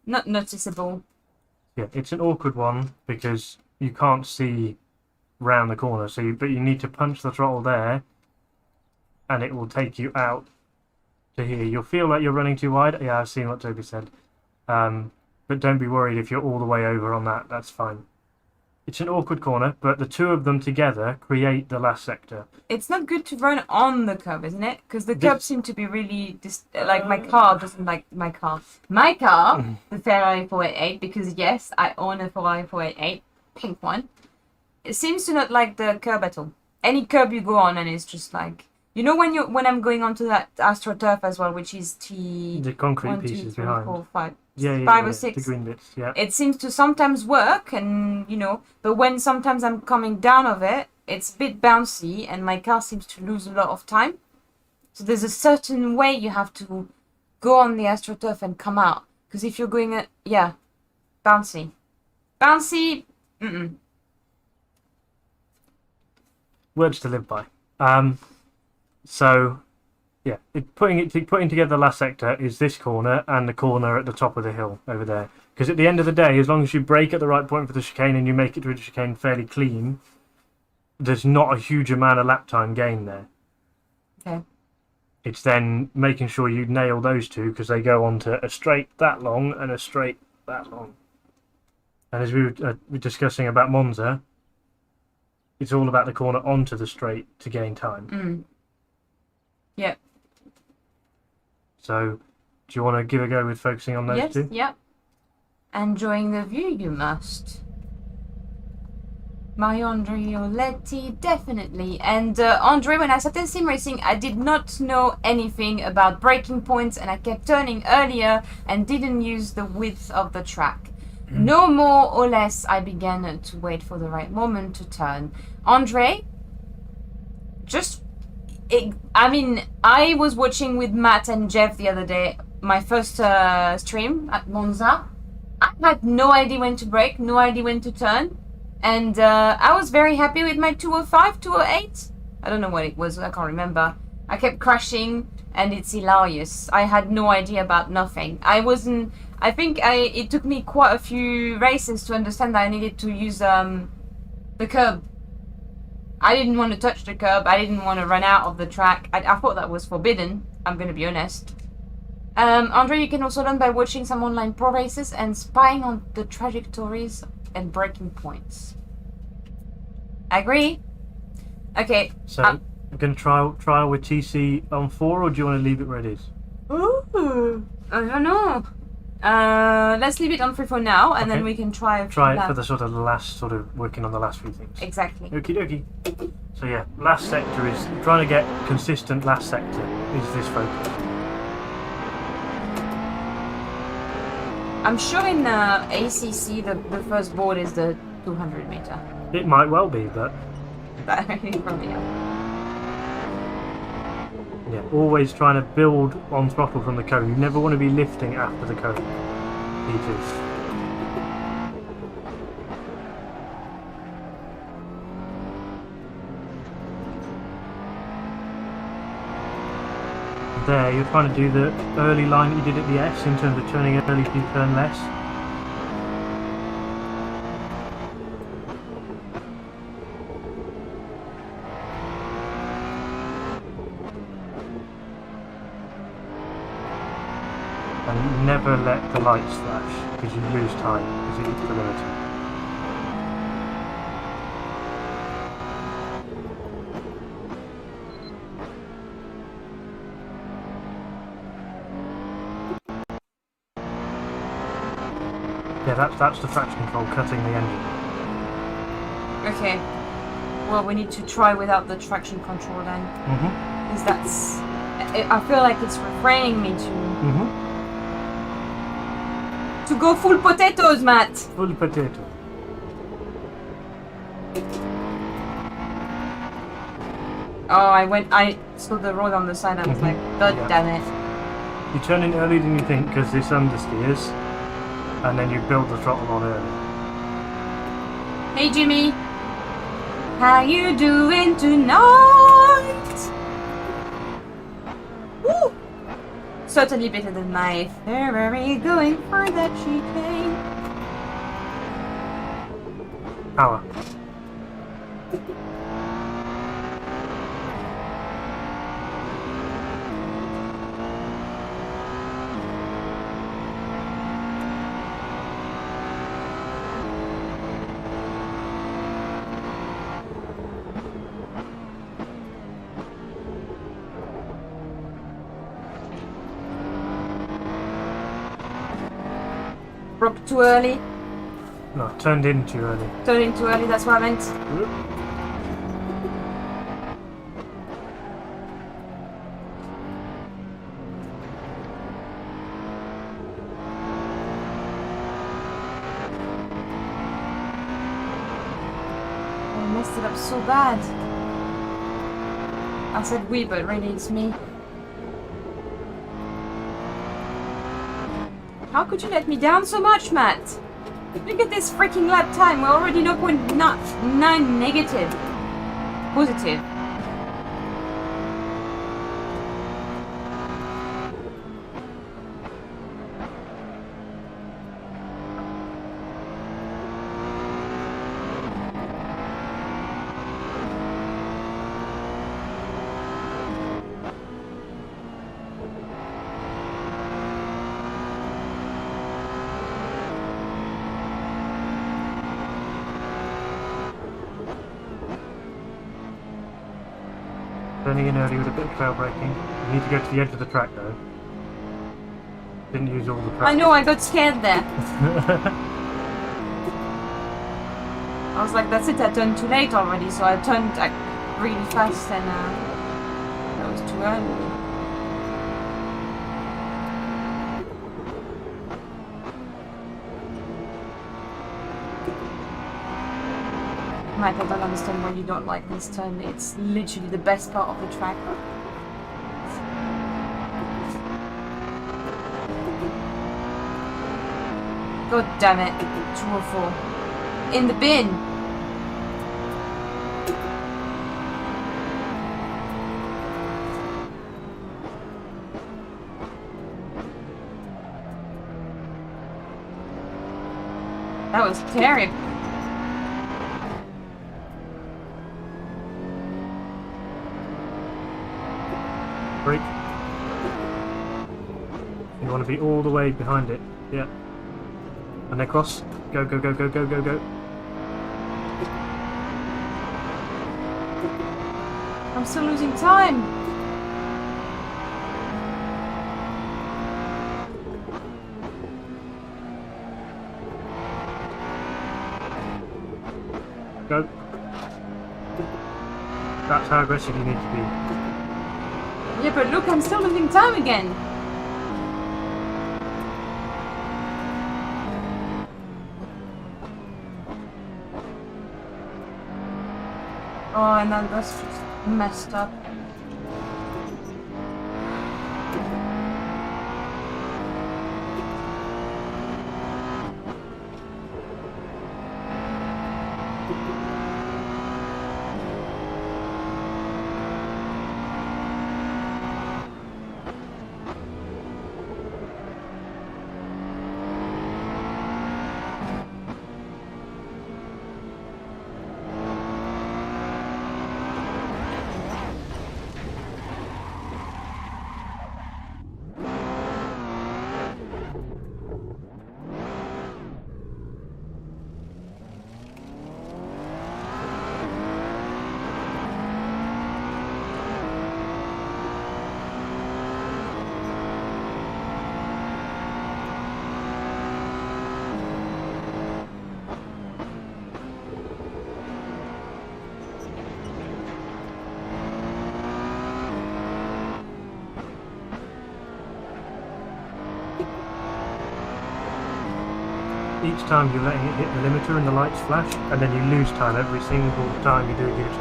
not noticeable. Yeah, it's an awkward one because you can't see round the corner. But you need to punch the throttle there, and it will take you out to here. You'll feel like you're running too wide. Yeah, I've seen what Toby said. But don't be worried if you're all the way over on that. That's fine. It's an awkward corner, but the two of them together create the last sector. It's not good to run on the curb, isn't it? Because the This- curb seem to be really like my car doesn't like my car. My car, the Ferrari 488, because yes, I own a Ferrari 488, pink one. It seems to not like the curb at all. Any curb you go on, and it's just like when I'm going onto that AstroTurf as well, which is The concrete 1, 2, pieces 3, behind. 4, 5. Yeah, 5 or yeah, 6. the green bits. Yeah. It seems to sometimes work, and but when sometimes I'm coming down of it, it's a bit bouncy, and my car seems to lose a lot of time. So there's a certain way you have to go on the AstroTurf and come out, because if you're going bouncy, Words to live by. So, yeah, putting together the last sector is this corner and the corner at the top of the hill over there. Because at the end of the day, as long as you brake at the right point for the chicane and you make it to the chicane fairly clean, there's not a huge amount of lap time gain there. Okay. It's then making sure you nail those two because they go onto a straight that long and a straight that long. And as we were discussing about Monza, it's all about the corner onto the straight to gain time. Yep. So, do you want to give a go with focusing on those Yes, two? yep. Enjoying the view, you must. Mario Andreoletti, definitely. And Andre, when I started sim racing, I did not know anything about braking points, and I kept turning earlier and didn't use the width of the track. No more or less, I began to wait for the right moment to turn. Andre, I was watching with Matt and Jeff the other day, my first stream at Monza. I had no idea when to brake, no idea when to turn. And I was very happy with my 205, 208. I don't know what it was, I can't remember. I kept crashing and it's hilarious. I had no idea about nothing. It took me quite a few races to understand that I needed to use the curb. I didn't want to touch the curb. I didn't want to run out of the track. I thought that was forbidden, I'm going to be honest. Andre, you can also learn by watching some online pro races and spying on the trajectories and braking points. Agree? Okay. So, we're going to trial with TC on 4, or do you want to leave it where it is? Ooh, I don't know. Let's leave it on 3 for now, and then we can try a few Try it laps. for the sort of last, sort of working on the last few things. Exactly. Okie dokie. So yeah, last sector is trying to get consistent. Last sector is this focus. I'm sure in ACC the first board is the 200 meter. It might well be, but But I think probably not. yeah, always trying to build on throttle from the cone. You never want to be lifting after the cone. P2. There, you're trying to do the early line that you did at the S in terms of turning early so you turn less. And never let the lights flash because you lose time because it eats the limiter. Yeah, that's the traction control cutting the engine. Okay. Well, we need to try without the traction control then. Because that's... I feel like it's refraining me to go full potatoes, Matt. Full potato. Oh, I saw the road on the side. I was like, God damn it. You turn in earlier than you think because this understeers, and then you build the throttle on early. Hey, Jimmy. How you doing tonight? Woo! Certainly better than my Ferrari going for that chicane. Power. Broke too early. No, turned in too early. Turning too early, that's what I meant. I messed it up so bad. I said we, but really it's me. How could you let me down so much, Matt? Look at this freaking lap time. We're already 0.9 negative. Positive. Turning in early with a bit of trail braking. You need to go to the edge of the track though. Didn't use all the track. I know, I got scared there. I was like, that's it, I turned too late already, so I turned like really fast and that was too early. Mike, I don't understand why you don't like this turn. It's literally the best part of the track. God damn it. 204. In the bin. That was terrible. Brake. You want to be all the way behind it. Yeah. And then cross. Go, go, go, go, go, go, go. I'm still losing time. Go. That's how aggressive you need to be. Yeah, but look, I'm still losing time again. Oh, and then that's just messed up. Each time you're letting it hit the limiter and the lights flash, and then you lose time every single time you do a gear change.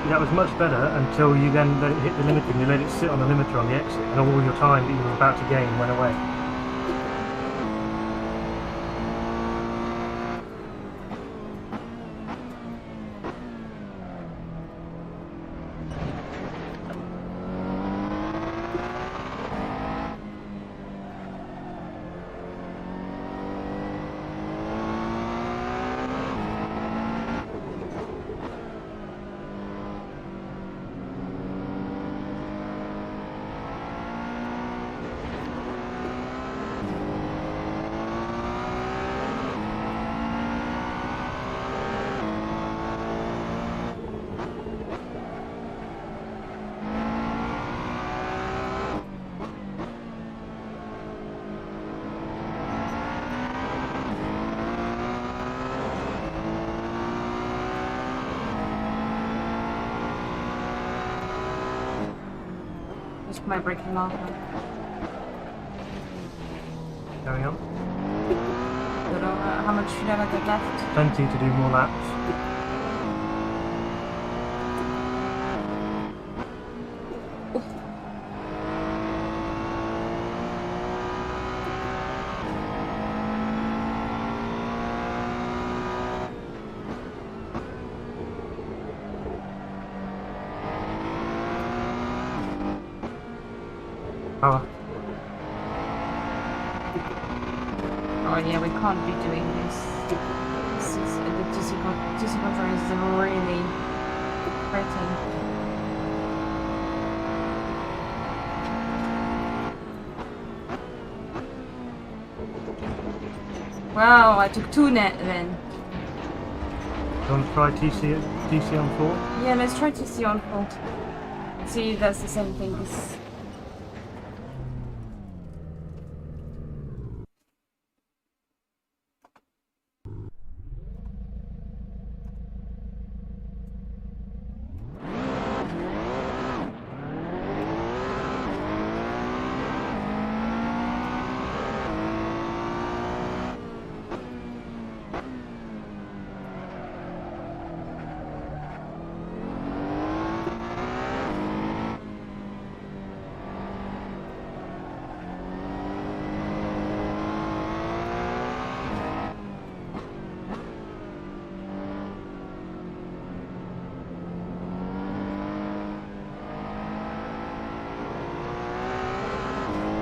that was much better until you then let it hit the limiter and you let it sit on the limiter on the exit, and all your time that you were about to gain went away. Just my braking marker. Carry on. Don't know how much should I get left? Plenty to do more laps. Power. Oh yeah, we can't be doing this. This is the TC controller is really hurting. Wow, I took 2 net then. You want to try TC on 4? Yeah, let's try TC on 4. See, that's the same thing.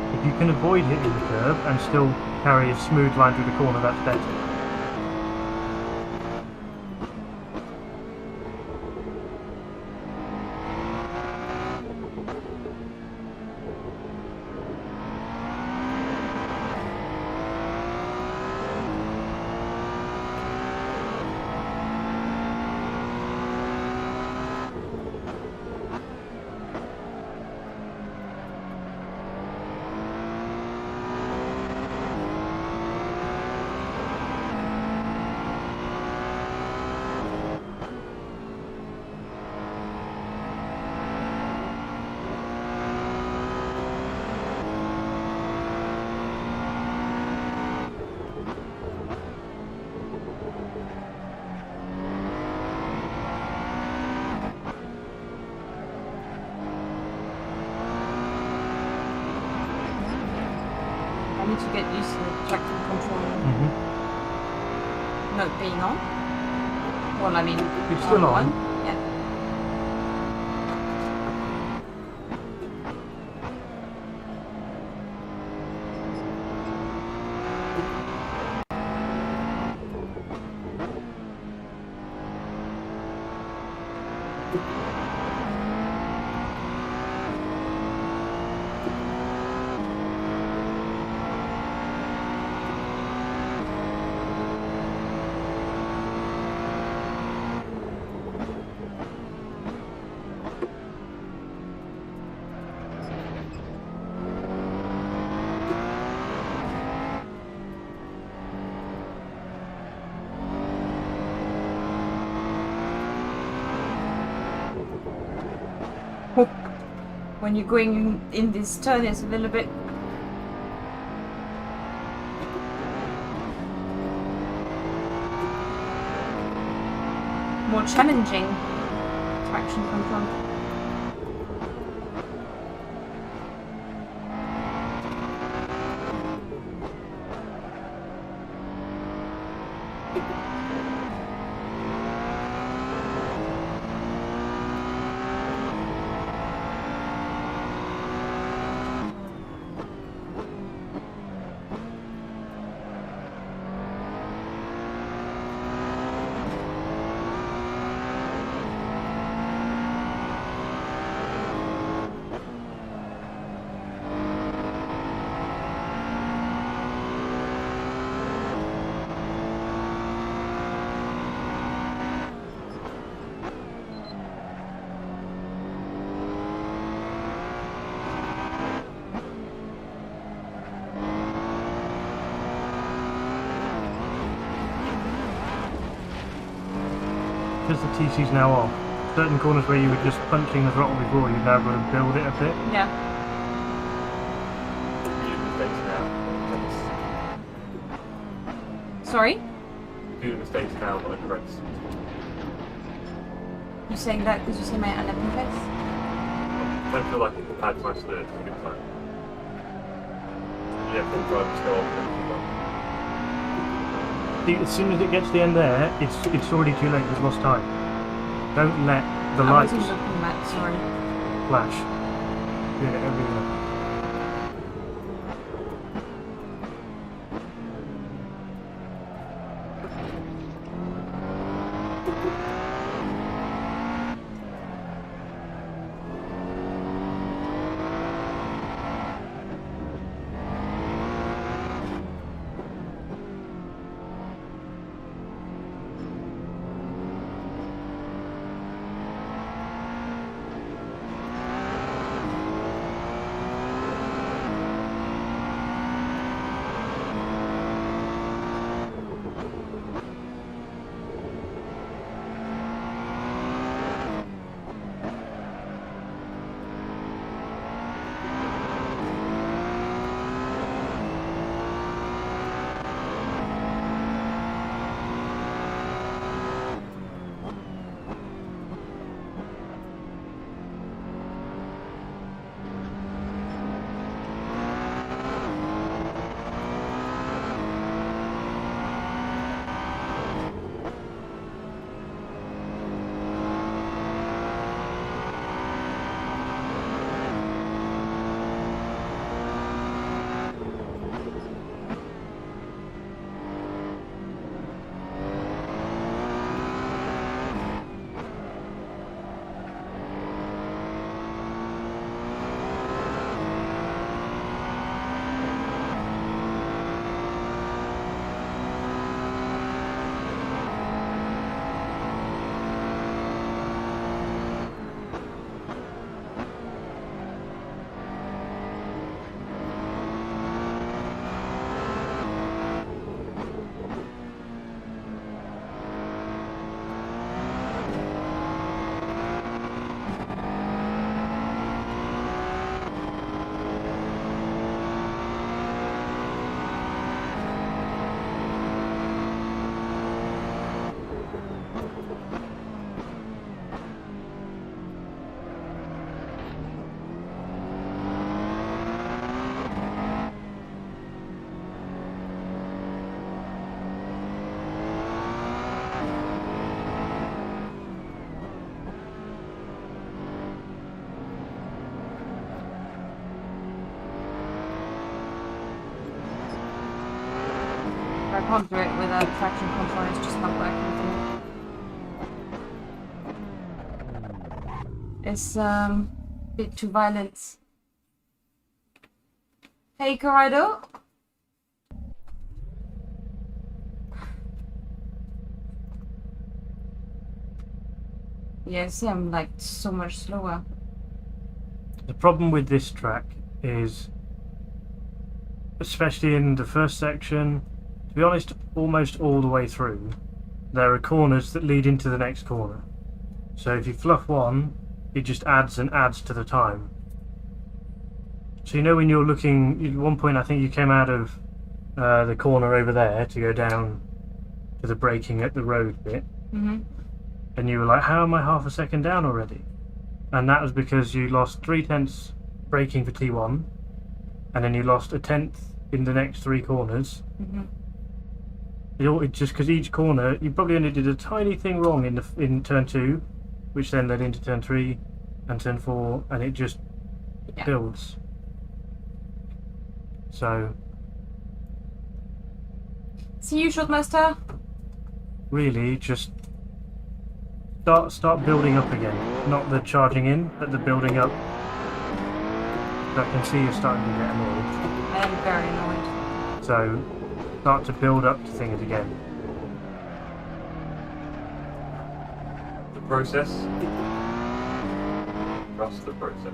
If you can avoid hitting the curb and still carry a smooth line through the corner, that's better. I need to get used to the traction control not being on. Well, I mean, It's still on. Yeah. When you're going in this turn, it's a little bit more challenging. traction control. Because the TC's now off, certain corners where you were just punching the throttle before, you're now going to build it a bit. Yeah. Sorry? Do the mistakes now, but the rest. You saying that because you see my uneven face? I don't feel like it's a bad time to do it. It's a good time. Yeah, full drive just go off and As soon as it gets to the end there, it's already too late. You've lost time. Don't let the I lights wasn't looking at, sorry. flash. Yeah, everywhere. I can't do it without traction control, it's just not working for me. It's a bit too violent. Hey Corrado? Yeah, see, I'm like so much slower. The problem with this track is, especially in the first section, to be honest, almost all the way through, there are corners that lead into the next corner. So if you fluff one, it just adds and adds to the time. So you know when you're looking, at one point I think you came out of the corner over there to go down to the braking at the road bit. Mm-hmm. and you were like, how am I half a second down already? And that was because you lost 3/10 braking for T1, and then you lost 1/10 in the next 3 corners. It just because each corner, you probably only did a tiny thing wrong in turn 2, which then led into turn 3 and turn 4, and it just builds. So See you, Shotmaster. really, just start building up again. Not the charging in, but the building up. I can see you're starting to get annoyed. I am very annoyed. So start to build up to things again. The process. Trust the process.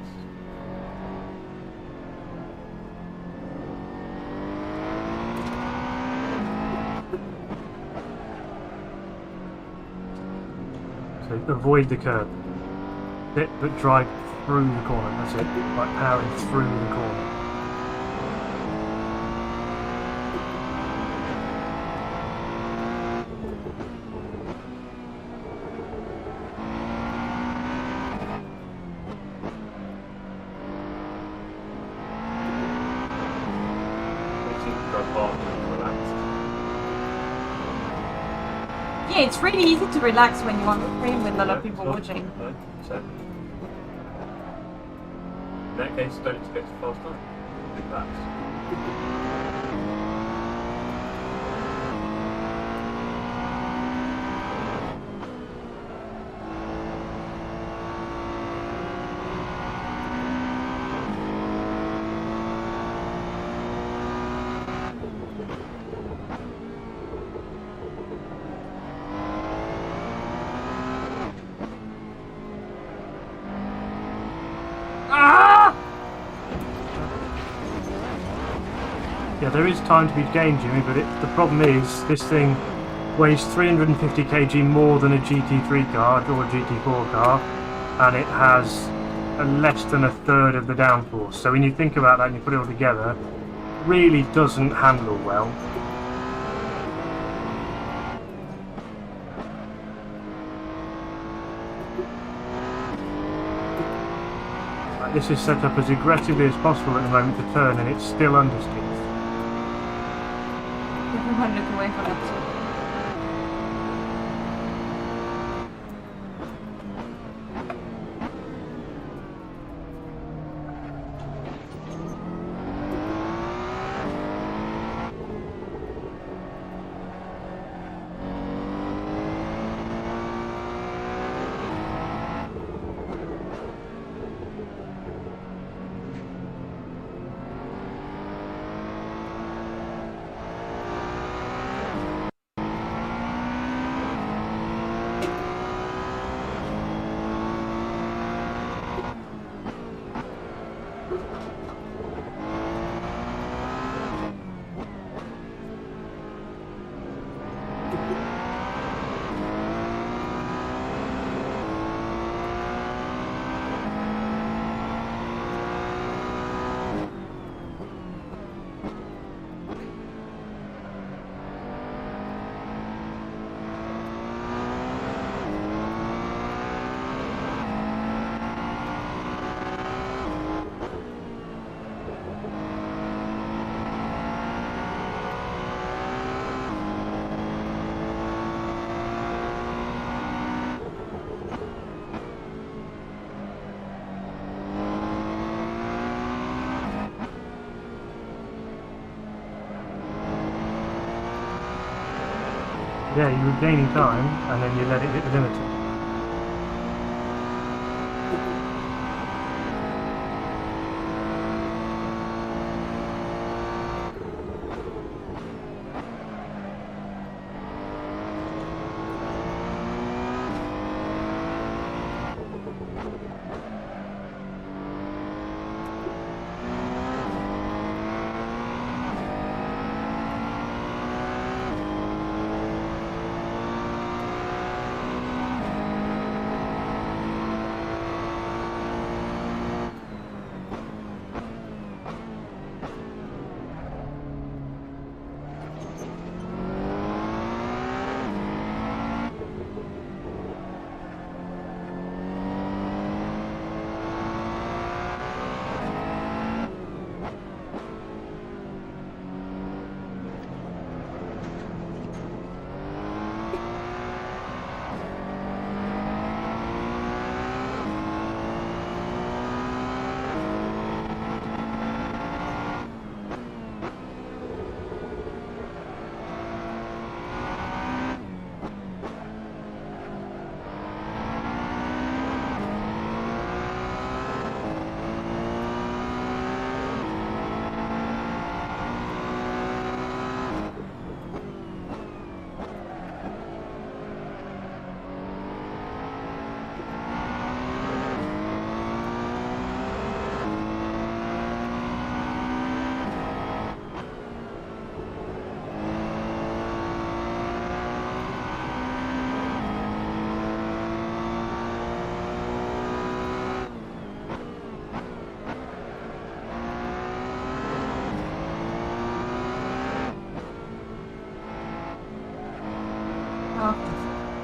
So avoid the curb. Sit, but drive through the corner. That's it. Like powering through the corner. Yeah, it's really easy to relax when you're on the screen with a lot of people watching. No, so in that case, don't expect a fast time. Big laps. Yeah, there is time to be gained, Jimmy, but the problem is this thing weighs 350 kg more than a GT3 car or a GT4 car, and it has less than 1/3 of the downforce. So when you think about that and you put it all together, it really doesn't handle well. This is set up as aggressively as possible at the moment to turn, and it's still understeer. Everyone look away from that. Yeah, you were gaining time, and then you let it hit the limiter.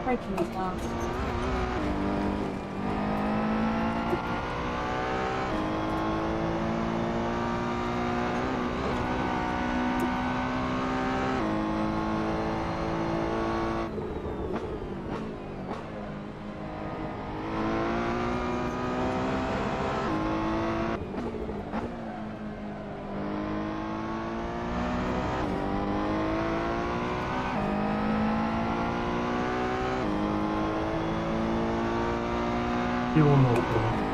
braking as well. You will not go.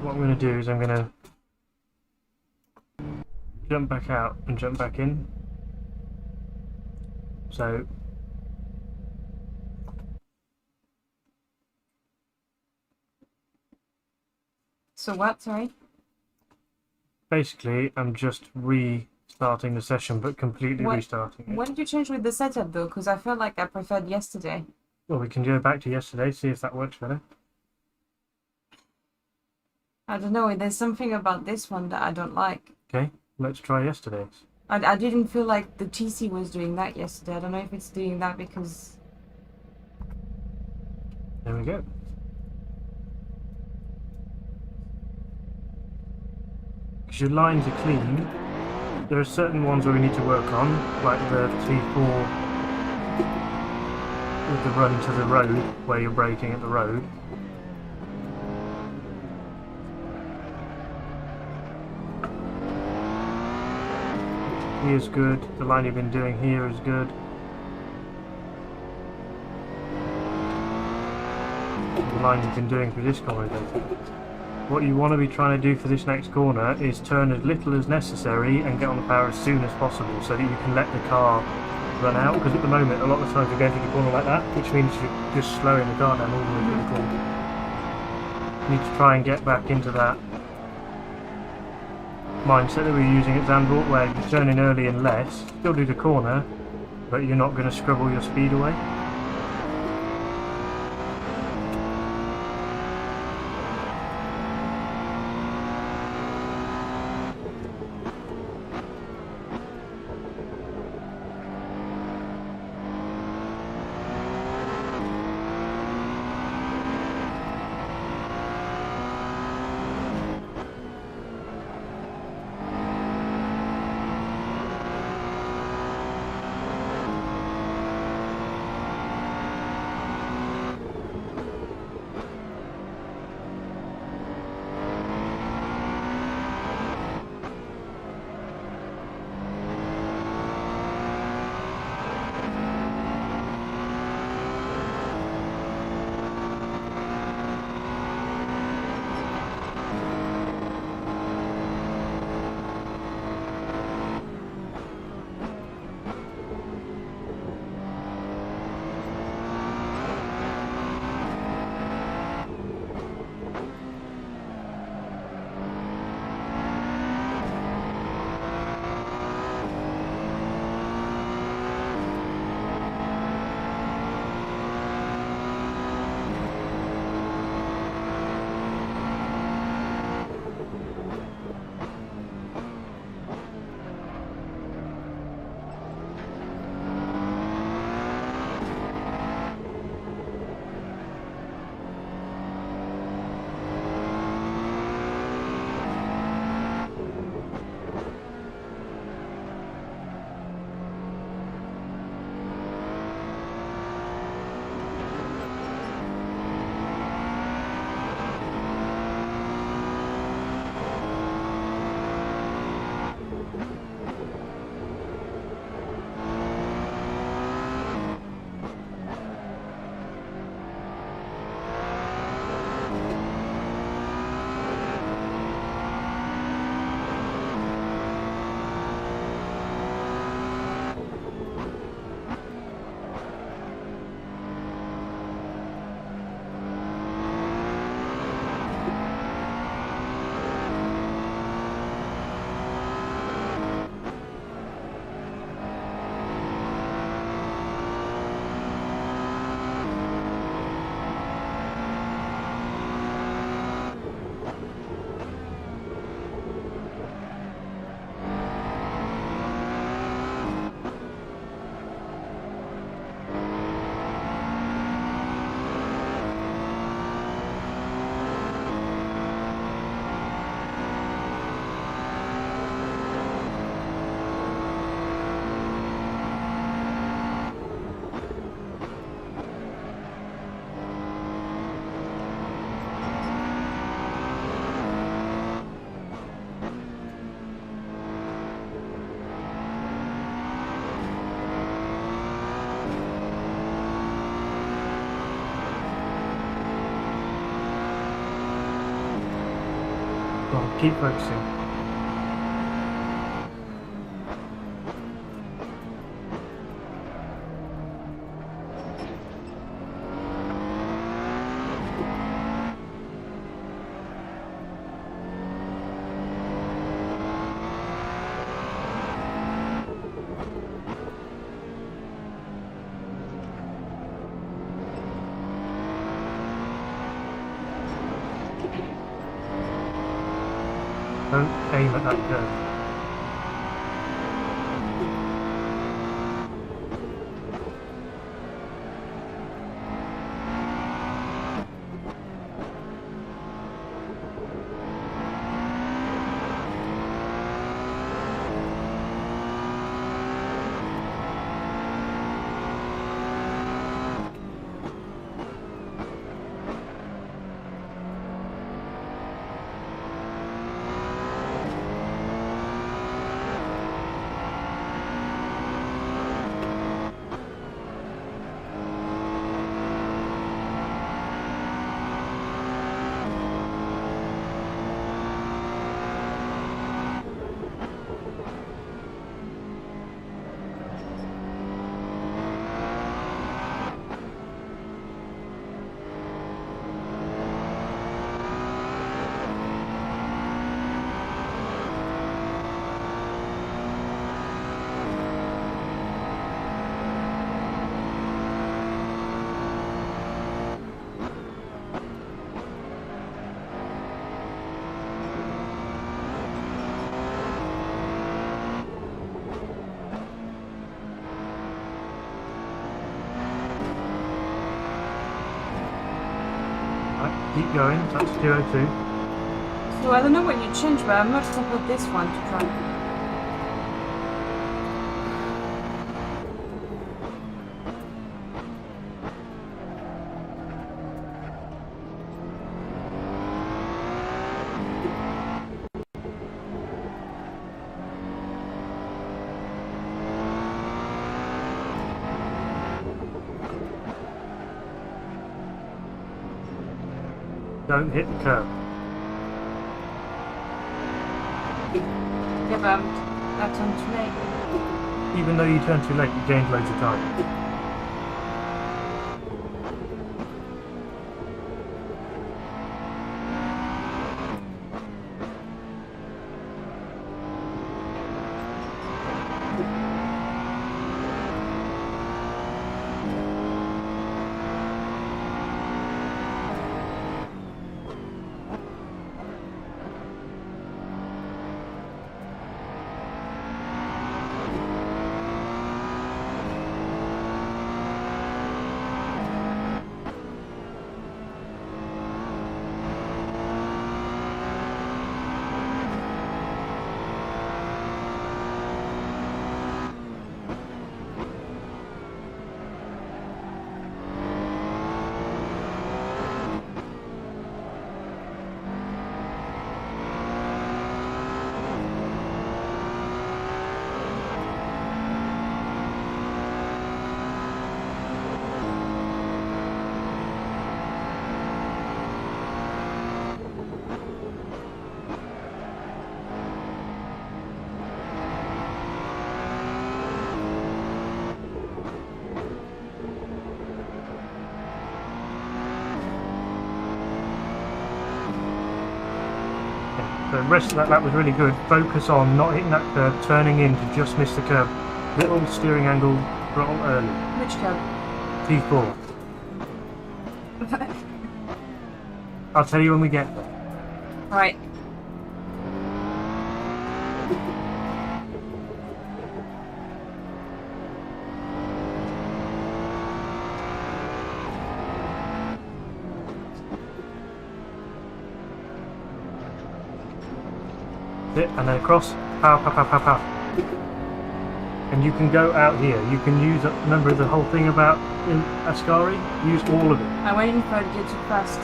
What I'm going to do is I'm going to jump back out and jump back in. So what, sorry? basically I'm just restarting the session, but completely What- restarting it. What did you change with the setup though? Because I felt like I preferred yesterday. Well, we can go back to yesterday, see if that works better. I don't know, there's something about this one that I don't like. Okay, let's try yesterday's. I didn't feel like the TC was doing that yesterday. I don't know if it's doing that because... There we go. Because your lines are clean. There are certain ones where we need to work on, like the T4 with the run to the road, where you're braking at the road. Here's good. The line you've been doing here is good. The line you've been doing through this corner is okay. What you want to be trying to do for this next corner is turn as little as necessary and get on the power as soon as possible so that you can let the car run out, because at the moment a lot of the times you're going through the corner like that, which means you're just slowing the car down all the way through the corner. You need to try and get back into that mindset that we were using at Zandvoort, where you turn in early and less, still do the corner, but you're not going to scrub all your speed away. Go on, keep focusing. Don't aim at that curve. Keep going, that's 202. So I don't know what you changed, but I'm not stuck with this one to try. Don't hit the curb. Yeah, but that's on too late. Even though you turned too late, you gained loads of time. The rest of that lap was really good. Focus on not hitting that curb, turning in to just miss the curb. Little steering angle throttle early. Which curve? T4. I'll tell you when we get there. Right. It, and then across. Pow, pow, pow, pow, pow. And you can go out here. You can use, remember the whole thing about in Ascari? Use all of it. I went in for you too fast.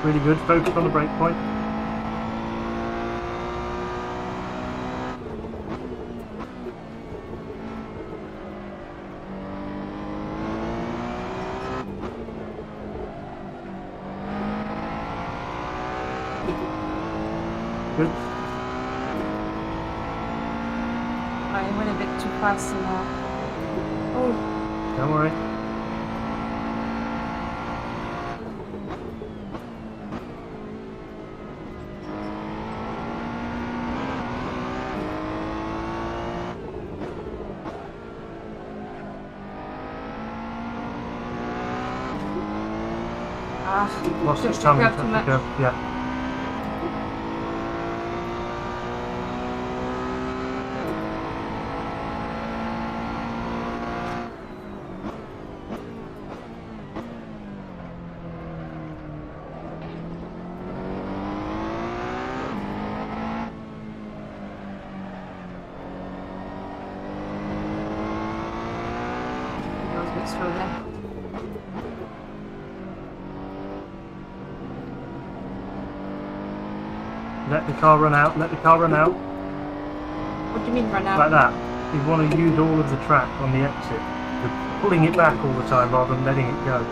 Really good. Focus on the brake point. Good. I went a bit too fast in there. Oh, Don't worry. Lost just its tongue. took up too much. Yeah. That was a bit slow there. Let the car run out. Let the car run out. What do you mean run out? Like that. You want to use all of the track on the exit. You're pulling it back all the time rather than letting it go.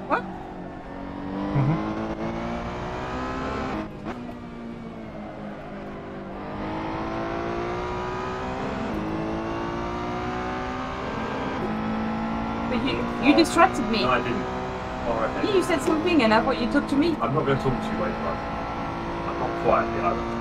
What? But you distracted me. No, I didn't. Alright, You said something and I thought you talked to me. I'm not going to talk to you, wait, but I'm not quietly either.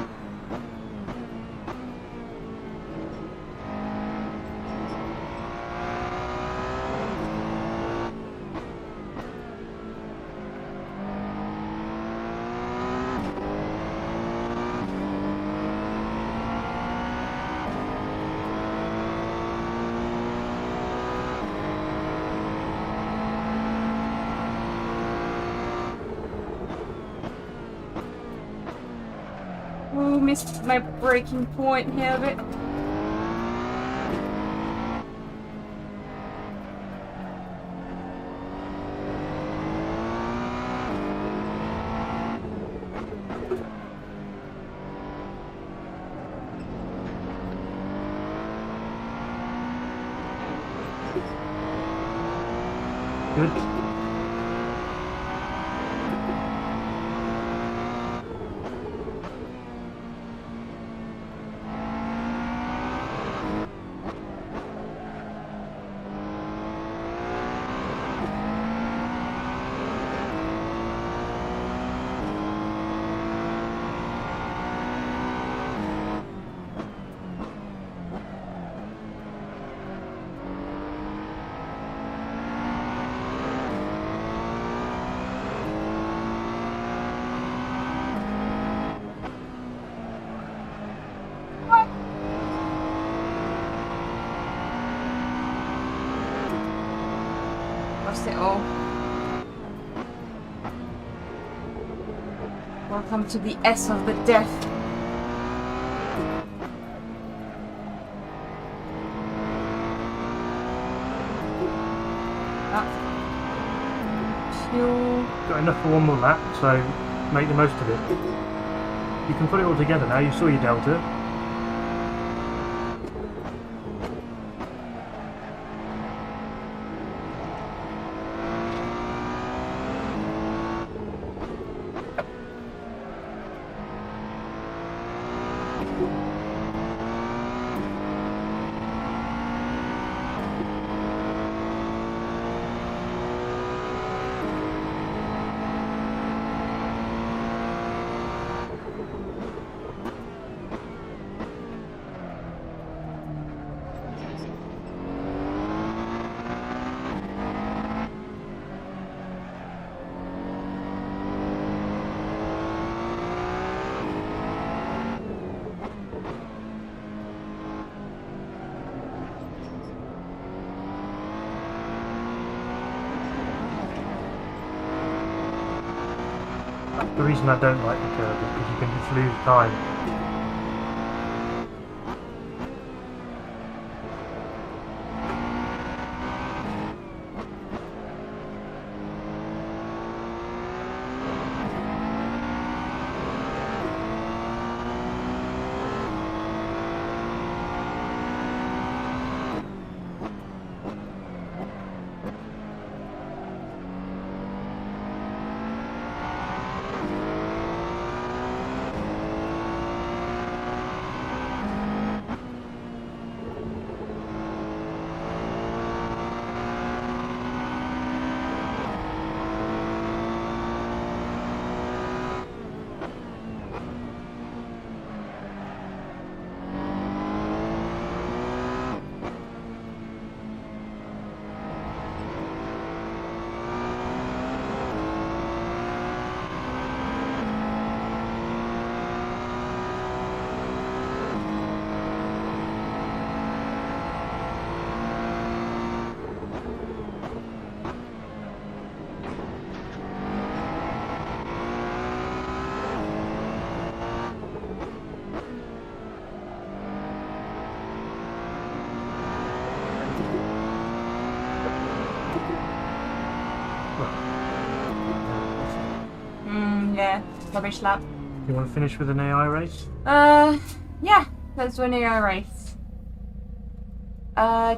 Oh, missed my breaking point here a bit. Good. Lost it all. Welcome to the S of the death. Fuel. Got enough for one more lap, so make the most of it. You can put it all together now. You saw your delta. That's the reason I don't like the curb, is because you can just lose time. Yeah, rubbish lap. You want to finish with an AI race? Yeah, let's do an AI race.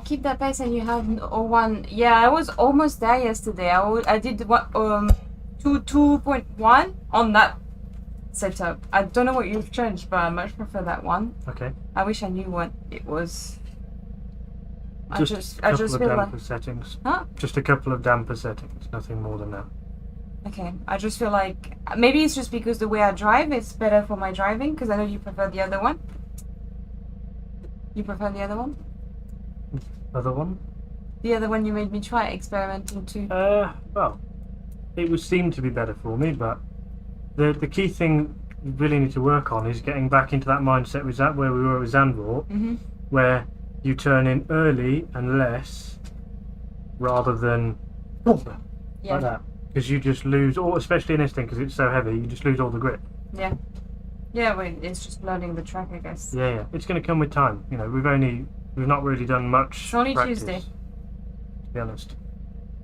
Keep that pace and you have 01. Yeah, I was almost there yesterday. I did what 2.1 on that setup. I don't know what you've changed, but I much prefer that one. Okay. I wish I knew what it was. Just a I couple just of feel damper like, settings. huh? Just a couple of damper settings, nothing more than that. Okay, I just feel like maybe it's just because the way I drive is better for my driving, because I know you prefer the other one. You prefer the other one? Other one? The other one you made me try experimenting too. Well, it would seem to be better for me, but the key thing you really need to work on is getting back into that mindset with that where we were with Zandvoort, where you turn in early and less rather than like that. Because you just lose, or especially in this thing, because it's so heavy, you just lose all the grip. Yeah. Yeah, well, it's just learning the track, I guess. Yeah, yeah. It's going to come with time. You know, we've not really done much. It's only practice, Tuesday. To be honest.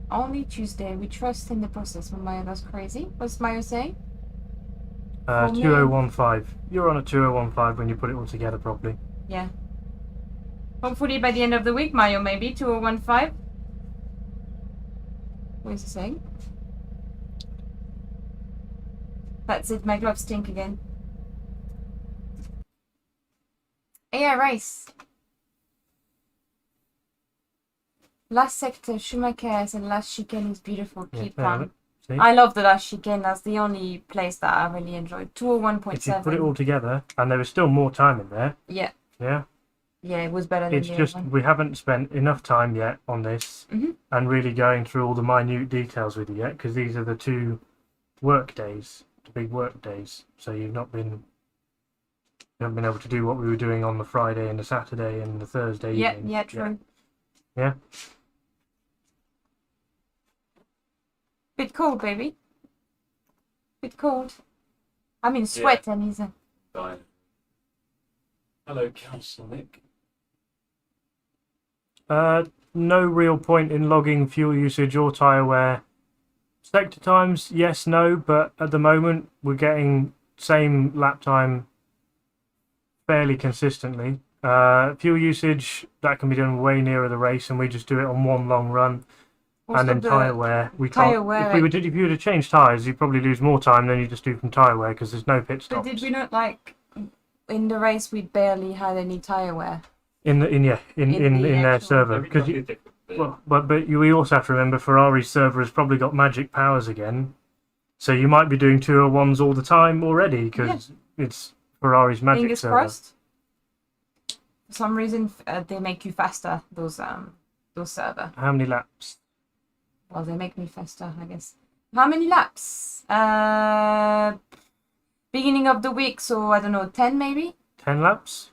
Only Tuesday. We trust in the process. When Maya goes crazy. What's Maya saying? 2015. You're on a 2015 when you put it all together properly. Yeah. Hopefully by the end of the week, Mayo, maybe 2015. What is he saying? That's it, my gloves stink again. AI race. Last sector, Schumacher's, and last chicane is beautiful. Keep on. See? I love the last chicane. That's the only place that I really enjoyed. 201.7. If you put it all together, and there was still more time in there. Yeah. Yeah. Yeah, it was better than It's the just other one. we haven't spent enough time yet on this and really going through all the minute details with you yet, because these are the two work days, the big work days. So you haven't been able to do what we were doing on the Friday and the Saturday and the Thursday evening. Yeah, true. Yeah. Bit cold, baby. Bit cold. I'm in sweat and he's Fine. Hello, Council Nick. No real point in logging fuel usage or tyre wear. Sector times, yes, no, but at the moment we're getting same lap time fairly consistently. Fuel usage, that can be done way nearer the race, and we just do it on one long run. And then tyre wear, we can't. If you were to change tyres, you'd probably lose more time than you just do from tyre wear because there's no pit stops. But did we not in the race? We barely had any tyre wear. In their server, because we also have to remember Ferrari's server has probably got magic powers again, so you might be doing 201s all the time already because it's Ferrari's magic Fingers server. crossed. For some reason, they make you faster. Those server. How many laps? Well, they make me faster, I guess. How many laps? Beginning of the week, so I don't know, 10 maybe? 10 laps?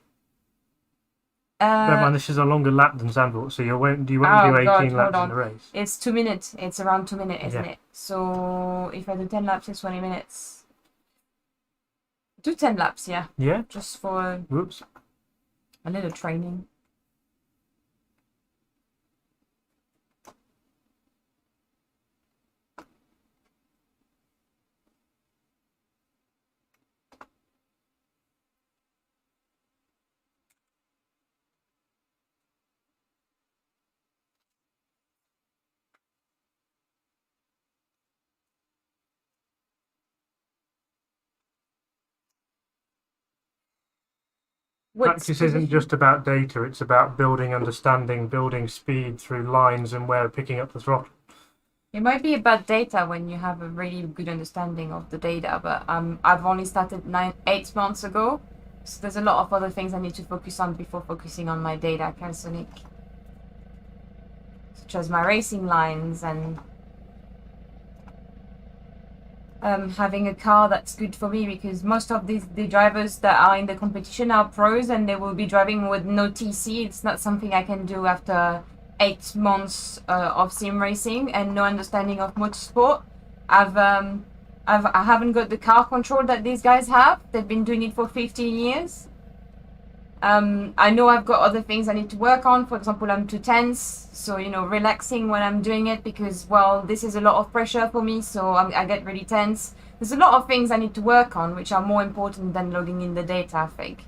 Bear in mind, this is a longer lap than Zandvoort, so you won't do 18 laps in the race. It's 2 minutes. It's around 2 minutes, isn't it? So if I do 10 laps, it's 20 minutes. Do 10 laps, yeah. Yeah. Just for Whoops. a little training. Practice isn't just about data, it's about building understanding, building speed through lines and where picking up the throttle. It might be about data when you have a really good understanding of the data, but I've only started 8 months ago, so there's a lot of other things I need to focus on before focusing on my data, Calsonic. Such as my racing lines and having a car that's good for me, because most of the drivers that are in the competition are pros and they will be driving with no TC. It's not something I can do after 8 months of sim racing and no understanding of motorsport. I haven't got the car control that these guys have. They've been doing it for 15 years. I know I've got other things I need to work on. For example, I'm too tense, so relaxing when I'm doing it, because well, this is a lot of pressure for me, so I get really tense. There's a lot of things I need to work on which are more important than logging in the data, I think.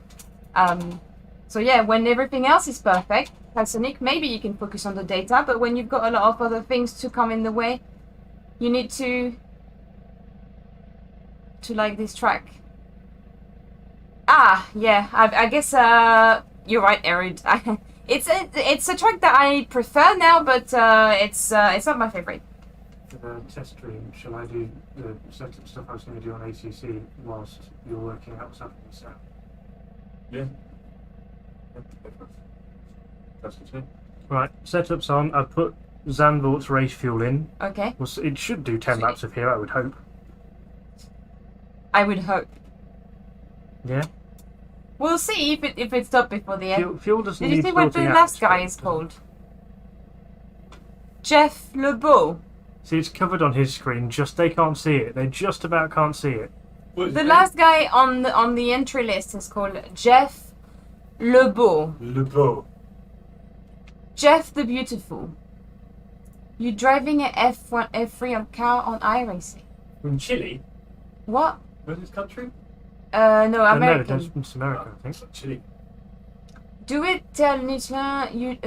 So yeah, when everything else is perfect, Calsonic, maybe you can focus on the data, but when you've got a lot of other things to come in the way, you need to like this track. Ah, yeah, I guess you're right, Erid. It's a track that I prefer now, but it's not my favorite. For the test stream, shall I do the setup stuff I was going to do on ACC whilst you're working out what's happening with sound? Yeah. That's good. Right, setup's on. I've put Zandvoort's race fuel in. Okay. Well, it should do 10 laps of here, I would hope. I would hope. Yeah? We'll see if it's stopped before the end. Fuel doesn't Did you need see what the filtering out, last guy is called? Jeff LeBeau. See, it's covered on his screen, just they can't see it. They just about can't see it. The last guy on the entry list is called Jeff LeBeau. LeBeau. Jeff the Beautiful. You're driving an F1, F3 car on iRacing. From Chile? What? Where's this country? No, American. No, it's America, I think. Chile. Do it, tell Nisha, you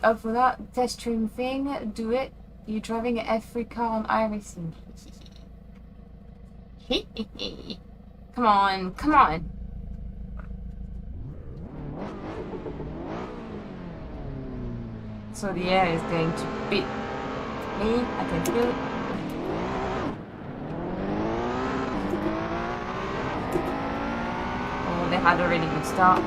up for that test stream thing, do it. You're driving an F3 car on iRacing. Come on, come on. So the air is going to beat me, I can feel it. Oh, they had a really good start.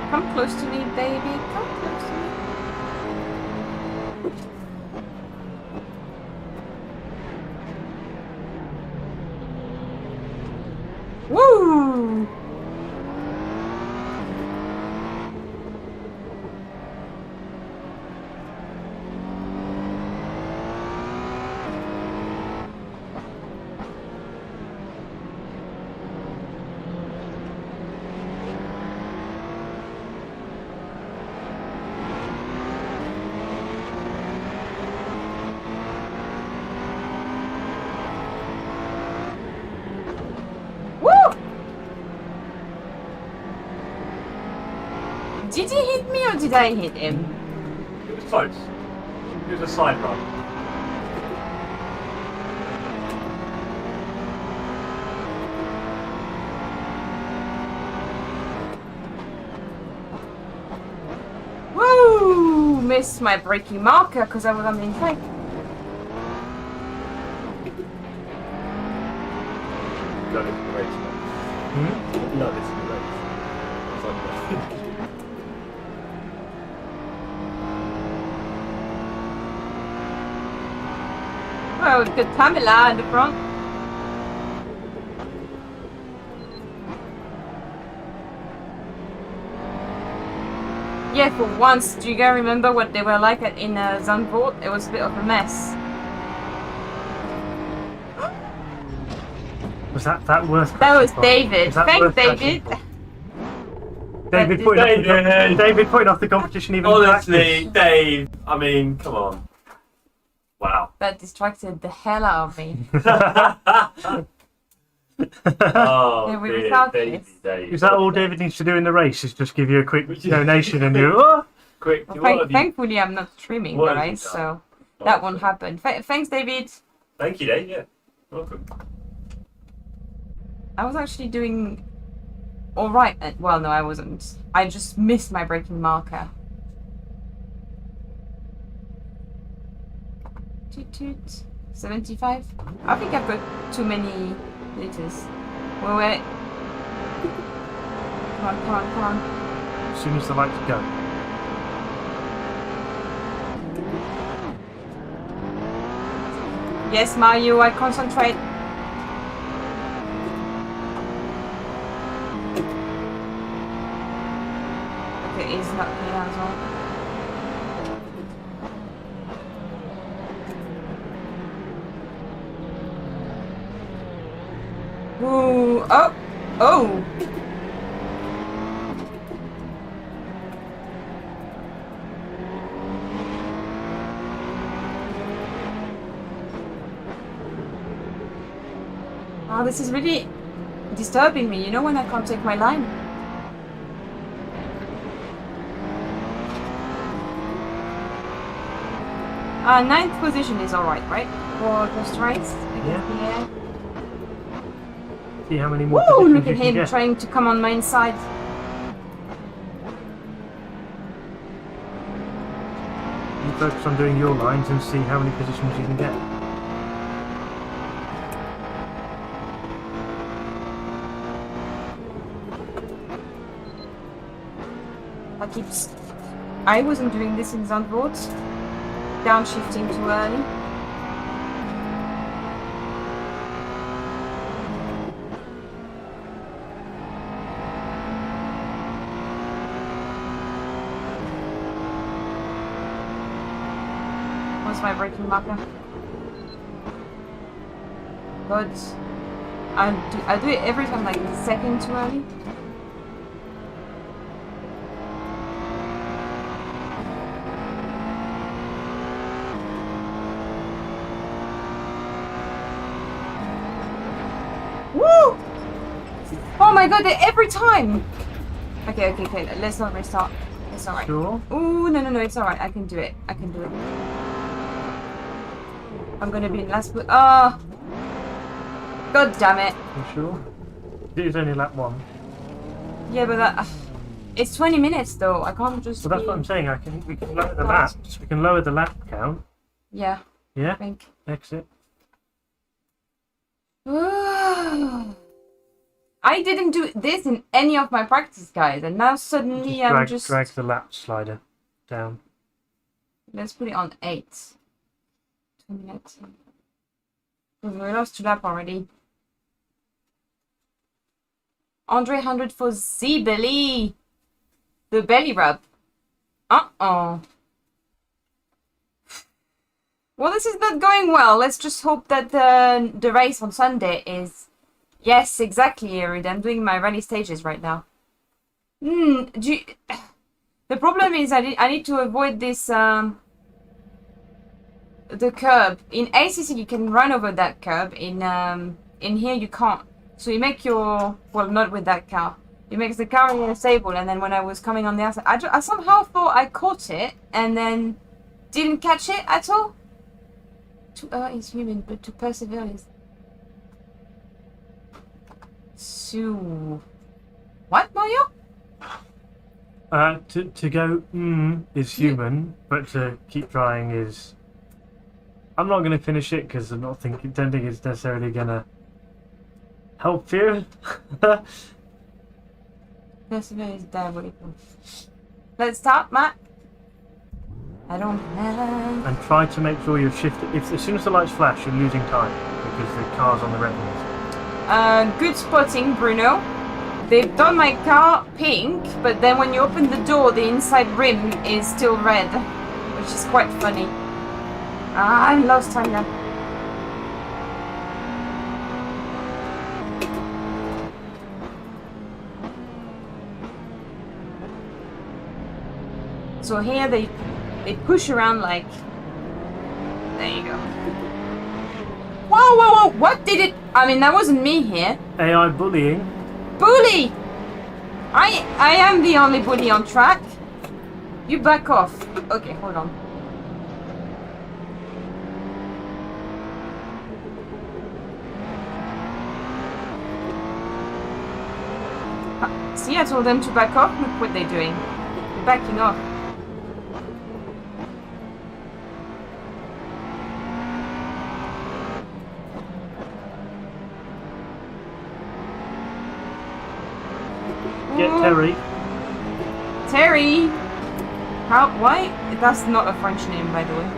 Come close to me, baby, come close to me. Woo! Did he hit me or did I hit him? It was close. It was a side run. Woo! Missed my braking marker because I was on the inside. No, this is the race. No, this is the race. It's like Oh, good Pamela in the front. Yeah, for once, do you guys remember what they were like in Zandvoort? It was a bit of a mess. Was that worth? That was crashing for? David. Was that Thanks, worth crashing David. for? David putting off the competition even. Honestly, Dave. I mean, come on. Wow. That distracted the hell out of me. Oh, Yeah, we dear, without Davey, this. Dave. Is that all David needs to do in the race? Is just give you a quick donation and you. Oh! Quick, Well, what have you- thankfully, I'm not streaming what the have you race, done? so that won't happen. Thanks, David. Thank you, Dave. Yeah, welcome. I was actually doing all right. Well, no, I wasn't. I just missed my braking marker. Toot toot. 75. I think I've got too many liters. Wait. Come on. As soon as the lights go. Yes, Mario, I concentrate. Okay, he's not here as well. Ooh, oh! Oh, this is really disturbing me, you know, when I can't take my line. Ninth position is alright, right? For the strikes against the air. See how many more Woo! positions Look you at can him get. trying to come on my inside. You focus on doing your lines and see how many positions you can get. I wasn't doing this in Zandvoort. Downshifting too early. What's my braking marker? But I do it every time, like a second too early. Woo! Oh my god, every time! Okay, let's not restart. It's alright. Sure. Ooh, no, it's alright. I can do it. I'm gonna be in last place. Oh! God damn it. You sure? It is only lap 1. Yeah, but that... It's 20 minutes though. I can't just So that's be... what I'm saying. We can lower the laps. We can lower the lap count. Yeah, Yeah. I think. Exit. I didn't do this in any of my practice, guys, and now suddenly I'm just... drag the lap slider down. Let's put it on 8. 2 minutes. Because we lost 2 lap already. Andre 100 for Z-Belly. The belly rub. Uh-oh. Well, this is not going well. Let's just hope that the race on Sunday is... Yes, exactly, Irid. I'm doing my rally stages right now. The problem is I need to avoid this... the curb. In ACC you can run over that curb. In here you can't. So you make your... Well, not with that car. You make the car unstable, and then when I was coming on the outside... I somehow thought I caught it, and then didn't catch it at all. To err is human, but to persevere is... So... What, Mario? To go is human, but to keep trying is... I'm not going to finish it because I don't think it's necessarily going to help you. Persevere is diabolical. Let's start, Matt. I don't know. And try to make sure you're shifted. As soon as the lights flash, you're losing time because the car's on the red ones. Good spotting, Bruno. They've done my car pink, but then when you open the door, the inside rim is still red, which is quite funny. I lost time now. So here they push around like. There you go. Whoa, whoa, whoa! What did it? I mean, that wasn't me here. AI bullying. Bully! I am the only bully on track. You back off. Okay, hold on. See, I told them to back off. Look what they're doing. They're backing off. Get Terry. Terry! How? Why? That's not a French name, by the way.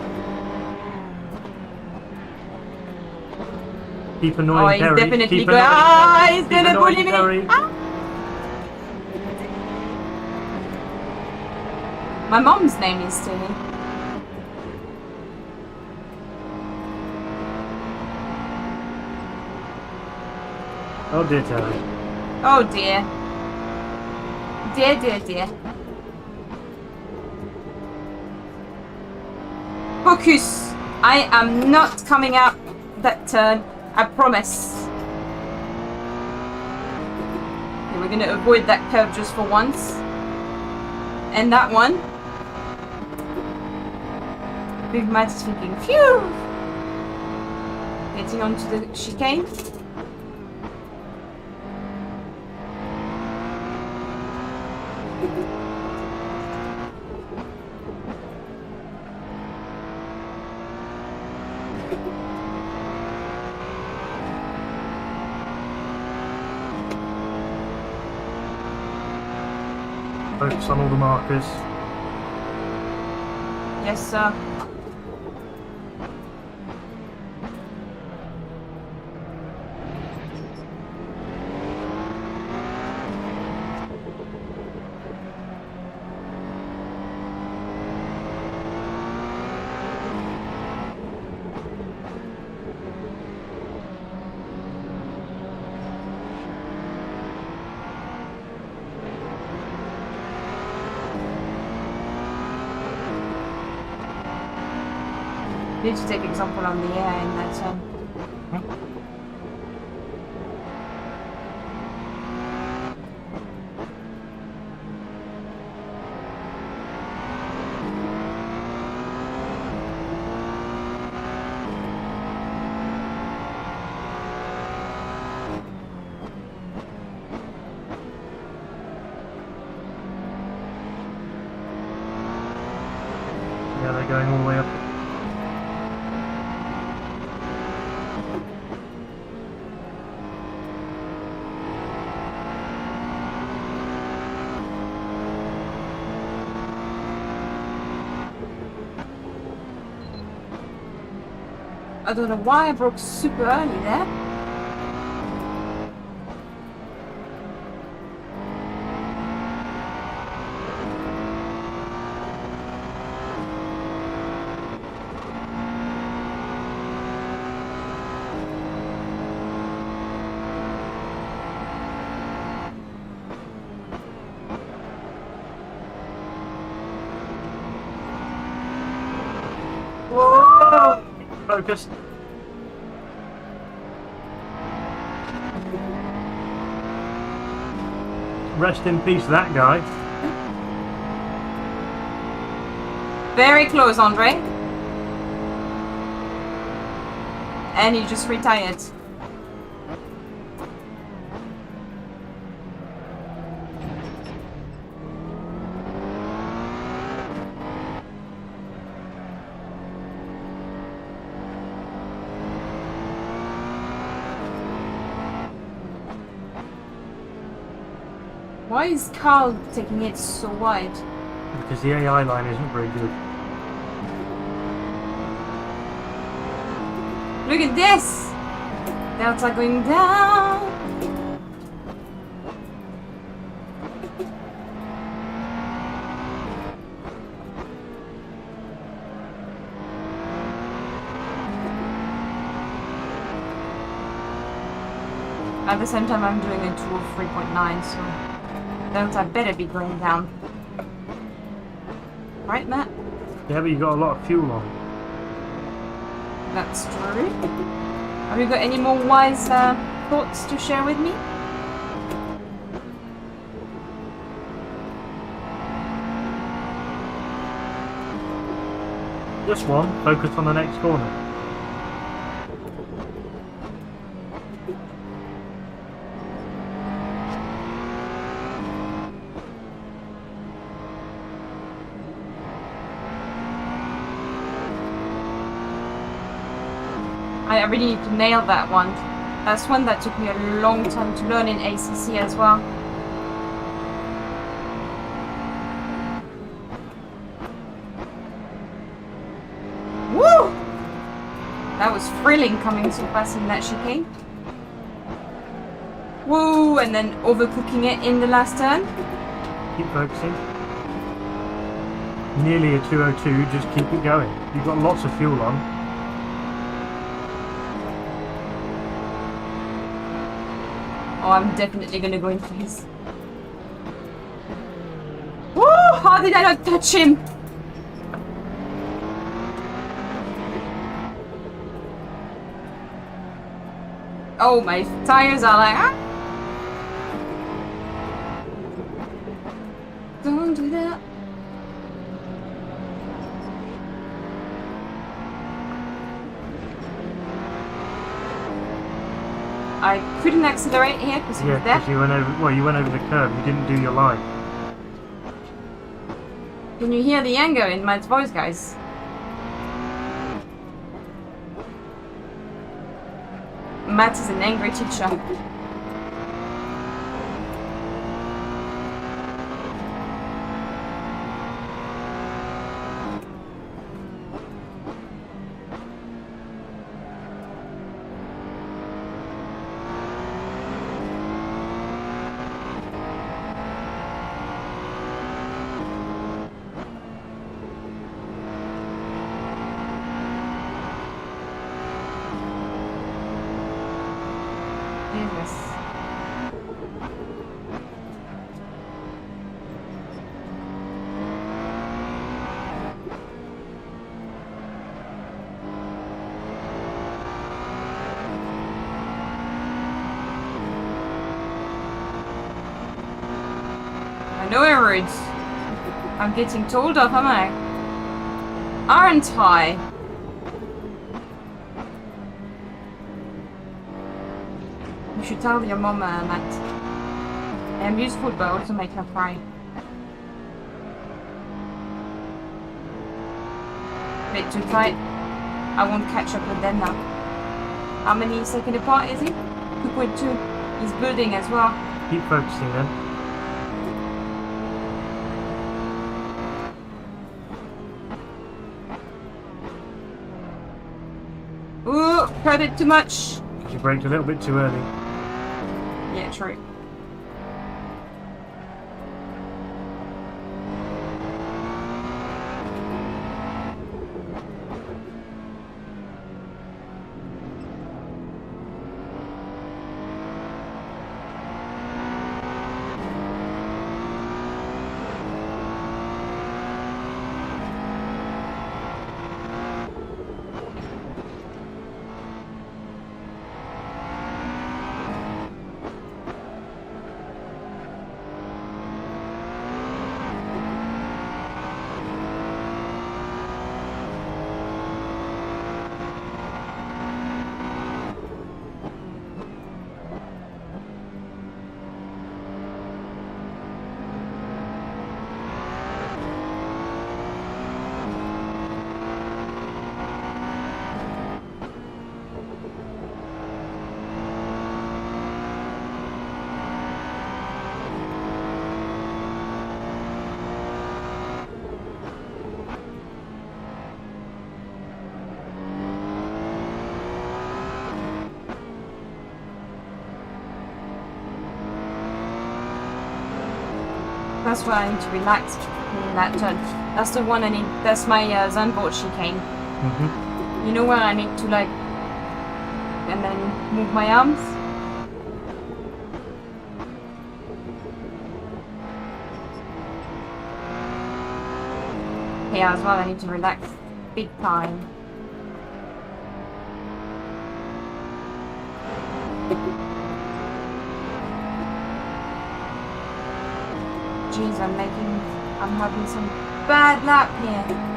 Keep annoying Terry. Oh, he's definitely Keep going. annoying Ah, Terry. he's Keep gonna annoying bully me. Terry. Ah. My mom's name is Terry. Oh dear, Terry. Oh dear. Dear, dear, dear. Focus! I am not coming out that turn. I promise. Okay, we're gonna avoid that curve just for once. And that one. Big Matt is thinking, phew! Getting onto the chicane. Focus on all the markers. Yes, sir. Need to take example on the air in that Yeah, they're going all the way up. I don't know why I broke super early there. Whoa! Focus. Rest in peace, that guy. Very close, Andre. And he just retired. Why is Carl taking it so wide? Because the AI line isn't very good. Look at this! Delta going down! At the same time I'm doing a 2 of 3.9, so Delta better be going down. Right, Matt? Yeah, but you got a lot of fuel on. That's true. Have you got any more wise thoughts to share with me? This one, focus on the next corner. I really need to nail that one. That's one that took me a long time to learn in ACC as well. Woo! That was thrilling coming so fast in that chicane. Woo! And then overcooking it in the last turn. Keep focusing. Nearly a 202, just keep it going. You've got lots of fuel on. Oh, I'm definitely gonna go into his. Woo! How did I not touch him? Oh, my tires are like, ah! Don't do that. I couldn't accelerate here because he Yeah, was there. because you went over. Well, you went over the curb. You didn't do your line. Can you hear the anger in my voice, guys? Matt is an angry teacher. I know it roads. I'm getting told off, am I? Aren't I? You should tell your mom, Matt. I am useful, but also make her cry. Bit too tight. I won't catch up with them now. How many seconds apart is he? 2.2. He's building as well. Keep focusing then. Ooh, heard it too much. Because you braked a little bit too early. Yeah, true. That's where I need to relax in that turn. That's the one I need. That's my Zandvoort chicane. You know where I need to like, and then move my arms. here as well. I need to relax big time. Jeez, I'm having some bad luck here.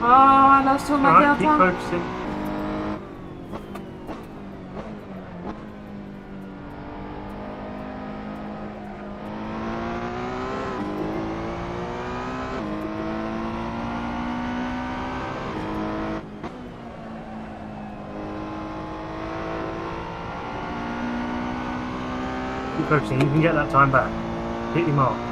Oh, I lost all my Alright, keep delta. focusing. Keep focusing, you can get that time back. Hit your marks.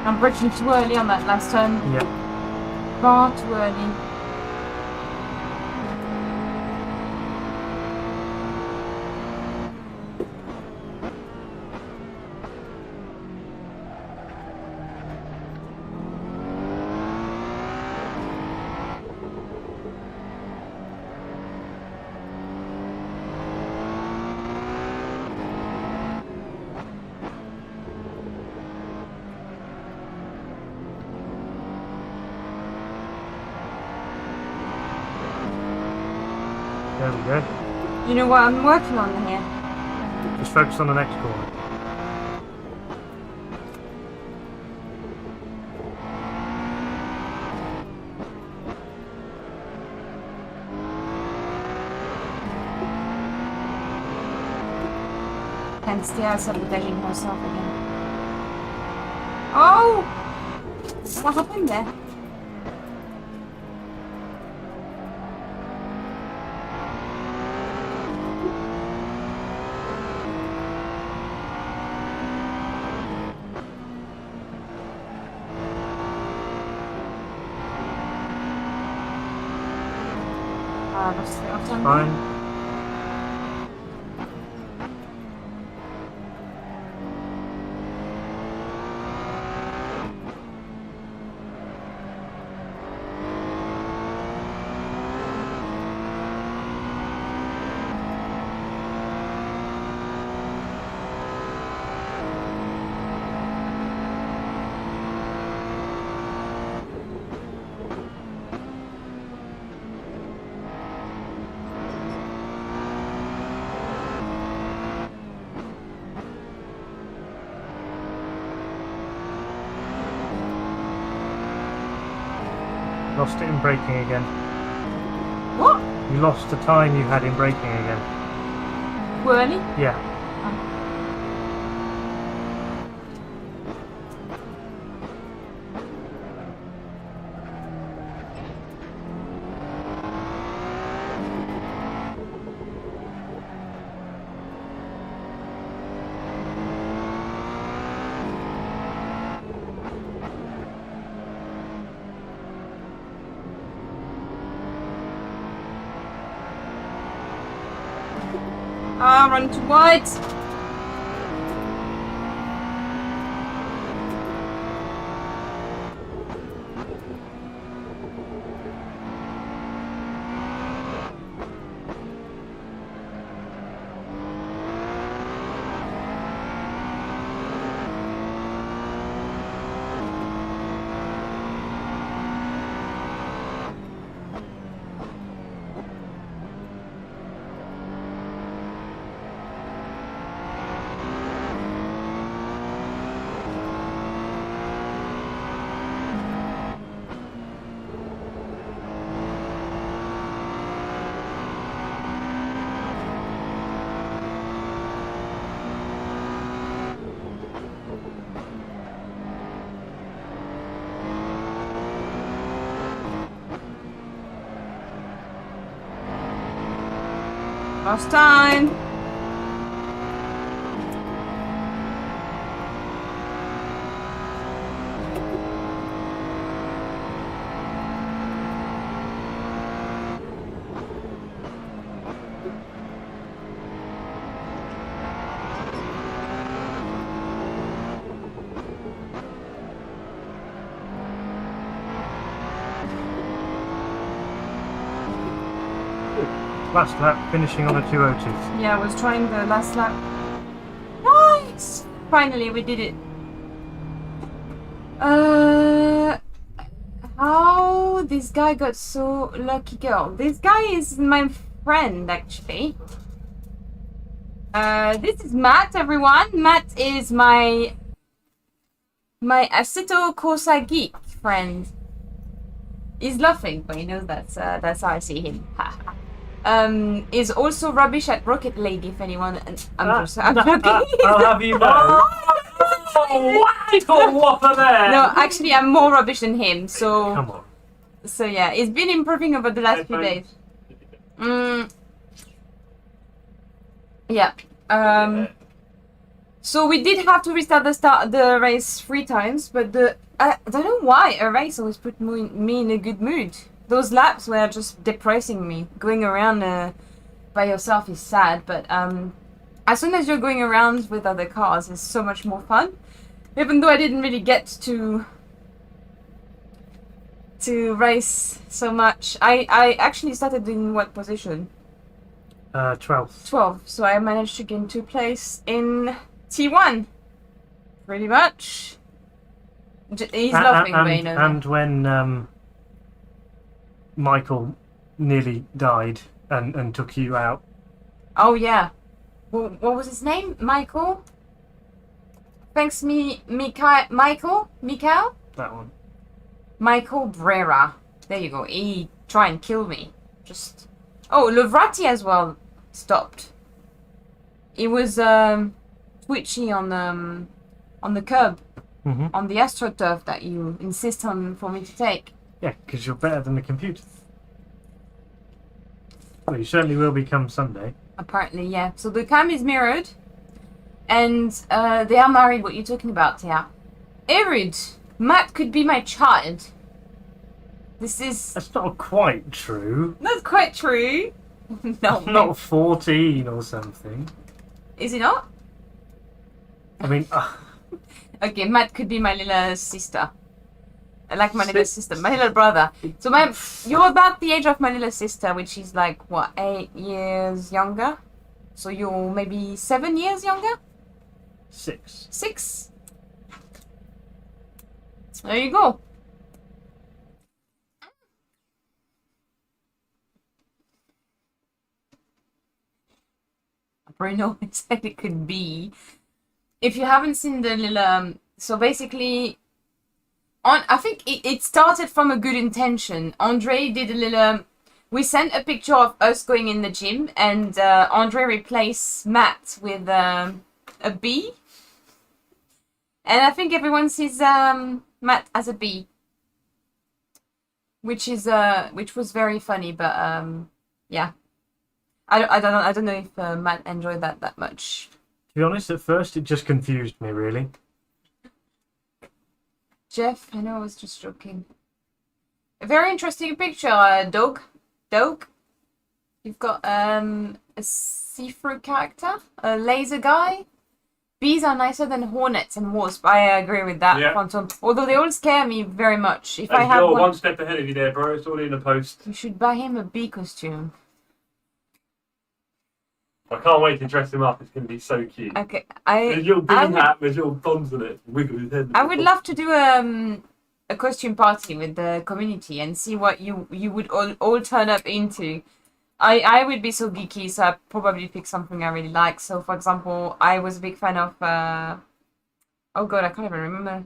I'm braking too early on that last turn. Yep. Far too early. There we go. You know what I'm working on here? Just focus on the next corner. And still sabotaging herself again. Oh! What happened there? Fine. Lost it in braking again. What? You lost the time you had in braking again. Too early? Yeah. Ah, run too wide. Last time. Last lap, finishing on a 202. Yeah, I was trying the last lap. Nice! Finally, we did it. How this guy got so lucky, girl? This guy is my friend, actually. This is Matt, everyone. Matt is my Assetto Corsa geek friend. He's laughing, but he knows that's how I see him. Is also rubbish at Rocket League, if anyone. I'm joking. I'll have you know. What? Got whopper there. No, actually, I'm more rubbish than him. So. Come on. So yeah, it's been improving over the last few days. Yeah. So we did have to restart the race 3 times, but I don't know why a race always put me in a good mood. Those laps were just depressing me. Going around by yourself is sad, but as soon as you're going around with other cars, it's so much more fun. Even though I didn't really get to race so much. I actually started in what position? 12th. 12. So I managed to get into place in T1. Pretty much. He's laughing, but you know. And when Michael nearly died and took you out. Oh yeah. What was his name? Michael? Thanks Michael? That one. Michael Brera. There you go. He tried and kill me. Just. Oh, Lovrati as well stopped. He was twitchy on the curb, on the AstroTurf that you insist on for me to take. Yeah, because you're better than the computer. Well, you certainly will be come Sunday. Apparently, yeah. So the cam is mirrored, and they are married. What you're talking about, yeah? Arid. Matt could be my child. This is... That's not quite true. That's quite true. No, not 14 or something. Is he not? I mean... Okay, Matt could be my little sister. I like my little sister. My little brother. So you're about the age of my little sister, which is like, what, 8 years younger? So you're maybe 7 years younger? 6. 6? There you go. Bruno said it could be. If you haven't seen the little... so basically... I think it started from a good intention. Andre did a little... we sent a picture of us going in the gym, and Andre replaced Matt with a bee. And I think everyone sees Matt as a bee, which was very funny. But yeah, I don't know if Matt enjoyed that much. To be honest, at first it just confused me, really. Jeff, I know I was just joking. A very interesting picture, Doug. You've got a see-through character, a laser guy. Bees are nicer than hornets and wasps. I agree with that, Yeah. Phantom. Although they all scare me very much. If I And have you're one, one step ahead of you there, bro. It's already in the post. you should buy him a bee costume. I can't wait to dress him up. It's going to be so cute. Okay, There's your bee I would- hat with little thumbs on it. Wiggle his head. I would love to do a costume party with the community and see what you would all turn up into. I would be so geeky, so I'd probably pick something I really like. So, for example, I was a big fan of... oh god, I can't even remember.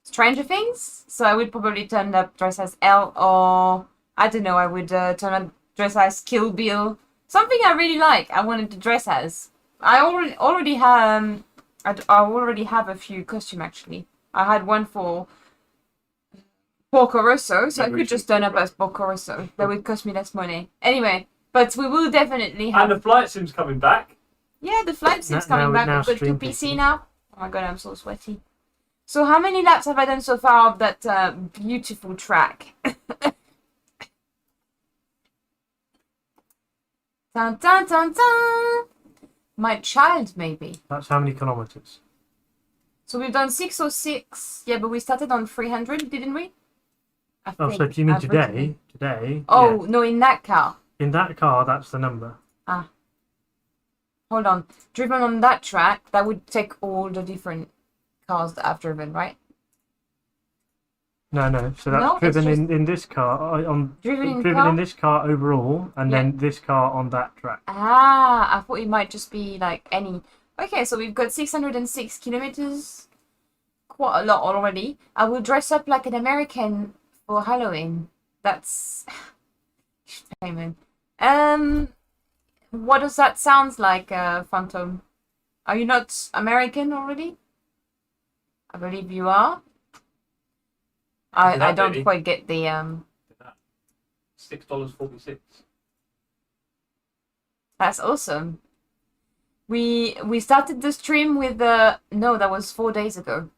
Stranger Things? So I would probably turn up dressed as Elle, or... I don't know, I would turn up dressed as Kill Bill. Something I really like, I wanted to dress as. I already have... I already have a few costumes, actually. I had one for... Porco Rosso, so I could just turn up as Porco Rosso. That would cost me less money. Anyway, But we will definitely have. And the flight sim's coming back. Yeah, the flight sim's Now coming we back. now We've got stream 2 PC PC. now. Oh my god, I'm so sweaty. So how many laps have I done so far of that beautiful track? Dun, dun, dun, dun. My child, maybe. That's how many kilometers? So we've done 606. Yeah, but we started on 300, didn't we? I Oh, so think. do you mean I've written today? it. Today? Oh, yeah. no, in that car. In that car, that's the number. Hold on. Driven on that track, that would take all the different cars that I've driven, right? No. So that's No, it's driven just- in this car Driven in in car? this car overall, and Yeah. then this car on that track. Ah, I thought it might just be like any. Okay, so we've got 606 kilometers. Quite a lot already. I will dress up like an American for Halloween. That's payment. What does that sound like, Phantom? Are you not American already? I believe you are. I don't baby. quite get the $6.46. That's awesome. We started the stream with no, that was 4 days ago.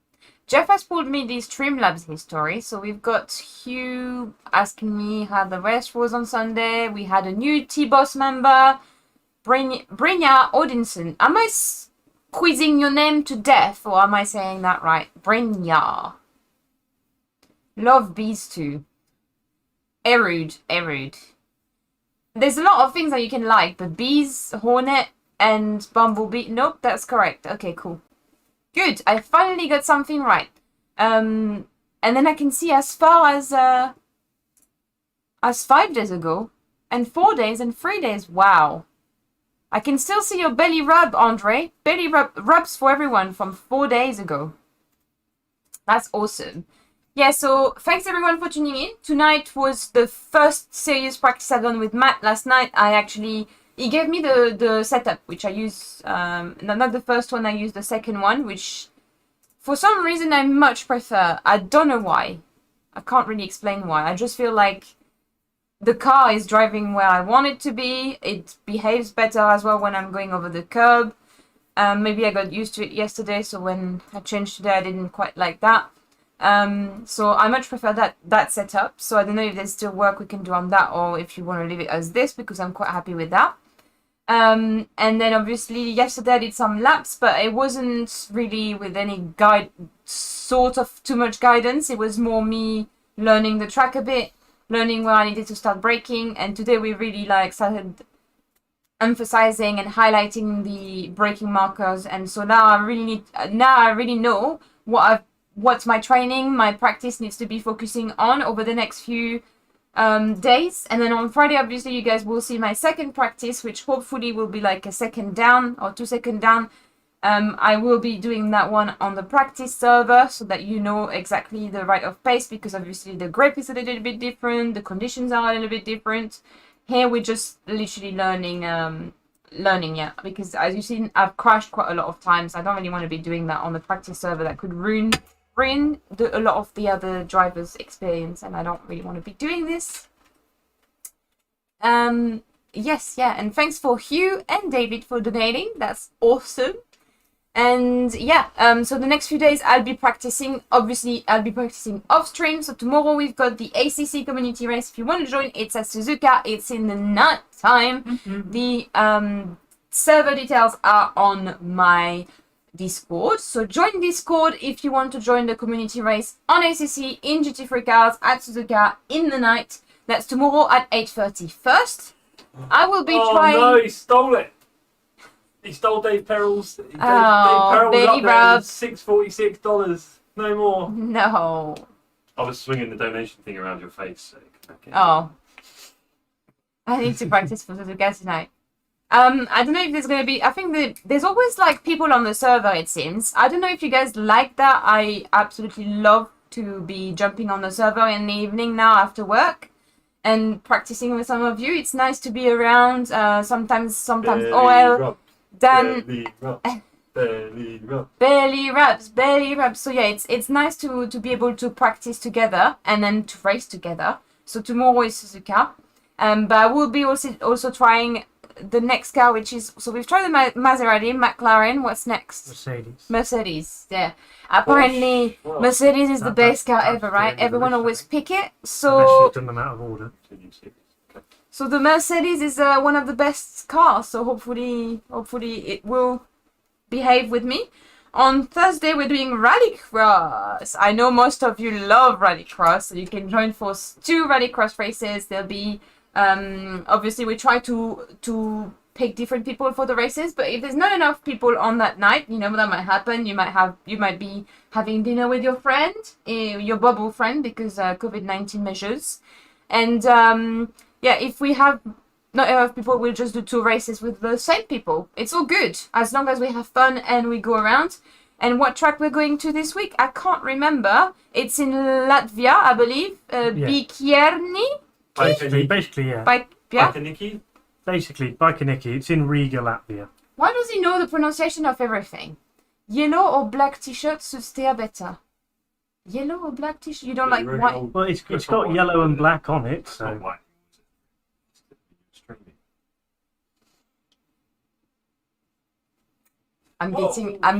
Jeff has pulled me the Streamlabs history, so we've got Hugh asking me how the rest was on Sunday. We had a new T-Boss member, Brynja Odinson. Am I squeezing your name to death, or am I saying that right? Brynja. Love bees too. Erud. There's a lot of things that you can like, but bees, hornet, and bumblebee. Nope, that's correct. Okay, cool. Good. I finally got something right. And then I can see as far as 5 days ago, and 4 days, and 3 days. Wow. I can still see your belly rub, Andre. Belly rubs for everyone from 4 days ago. That's awesome. Yeah, so thanks everyone for tuning in. Tonight was the first serious practice I've done with Matt. Last night, he gave me the setup, which I use, not the first one, I used the second one, which for some reason I much prefer. I don't know why. I can't really explain why. I just feel like the car is driving where I want it to be. It behaves better as well when I'm going over the curb. Maybe I got used to it yesterday, so when I changed today, I didn't quite like that. So I much prefer that setup. So I don't know if there's still work we can do on that, or if you want to leave it as this, because I'm quite happy with that. And then obviously yesterday I did some laps, but it wasn't really with any sort of too much guidance. It was more me learning the track a bit, learning where I needed to start braking. And today we really started emphasizing and highlighting the braking markers. And so now I really know what my training, my practice needs to be focusing on over the next few days. And then on Friday, obviously, you guys will see my second practice, which hopefully will be like a second down or 2 second down. I will be doing that one on the practice server so that you know exactly the rate of pace, because obviously the grip is a little bit different, the conditions are a little bit different. Here we're just literally learning, yeah, because as you've seen, I've crashed quite a lot of times. I don't really want to be doing that on the practice server. That could ruin a lot of the other drivers' experience, and I don't really want to be doing this. Yes, yeah, and thanks for Hugh and David for donating. That's awesome. And yeah, so the next few days I'll be practicing. Obviously, I'll be practicing off stream. So tomorrow we've got the ACC community race. If you want to join, it's at Suzuka. It's in the night time. The server details are on my Discord. So join Discord if you want to join the community race on ACC in GT3 cars at Suzuka in the night. That's tomorrow at 8:30. First, I will be trying. Oh no, he stole it. He stole Dave Perrell's. Dave Perrell was Baby up there Rob. with $646. No more. No. I was swinging the donation thing around your face. So Oh. I need to practice for Suzuka tonight. I don't know if there's going to be... I think there's always, people on the server, it seems. I don't know if you guys like that. I absolutely love to be jumping on the server in the evening now after work and practicing with some of you. It's nice to be around. Sometimes OL... Dan... Belly rubs. So yeah, it's nice to be able to practice together and then to race together. So tomorrow is Suzuka. But I will be also trying the next car, which is, so we've tried the Maserati, McLaren. What's next? Mercedes. Yeah. Apparently, Well, Mercedes is the best car that's ever, right? the Everyone evolution. always pick it. Unless So, you've done them out of order. so the Mercedes is one of the best cars. So hopefully it will behave with me. On Thursday, we're doing Rallycross. I know most of you love Rallycross, so you can join for 2 Rallycross races. There'll be, obviously, we try to pick different people for the races, but if there's not enough people on that night, you know that might happen. You might be having dinner with your friend, your bubble friend, because COVID-19 measures, and yeah, if we have not enough people, we'll just do 2 races with the same people. It's all good, as long as we have fun and we go around. And what track we're going to this week, I can't remember. It's in Latvia, I believe. Bikierni? Basically, yeah. Bakaniki? Basically, Baikoniki. It's in Riga, Latvia. Why does he know the pronunciation of everything? Yellow or black t-shirt suits Thea better. Yellow or black t-shirt? You don't like white? Well, it's got yellow and black on it, It's not so white. I'm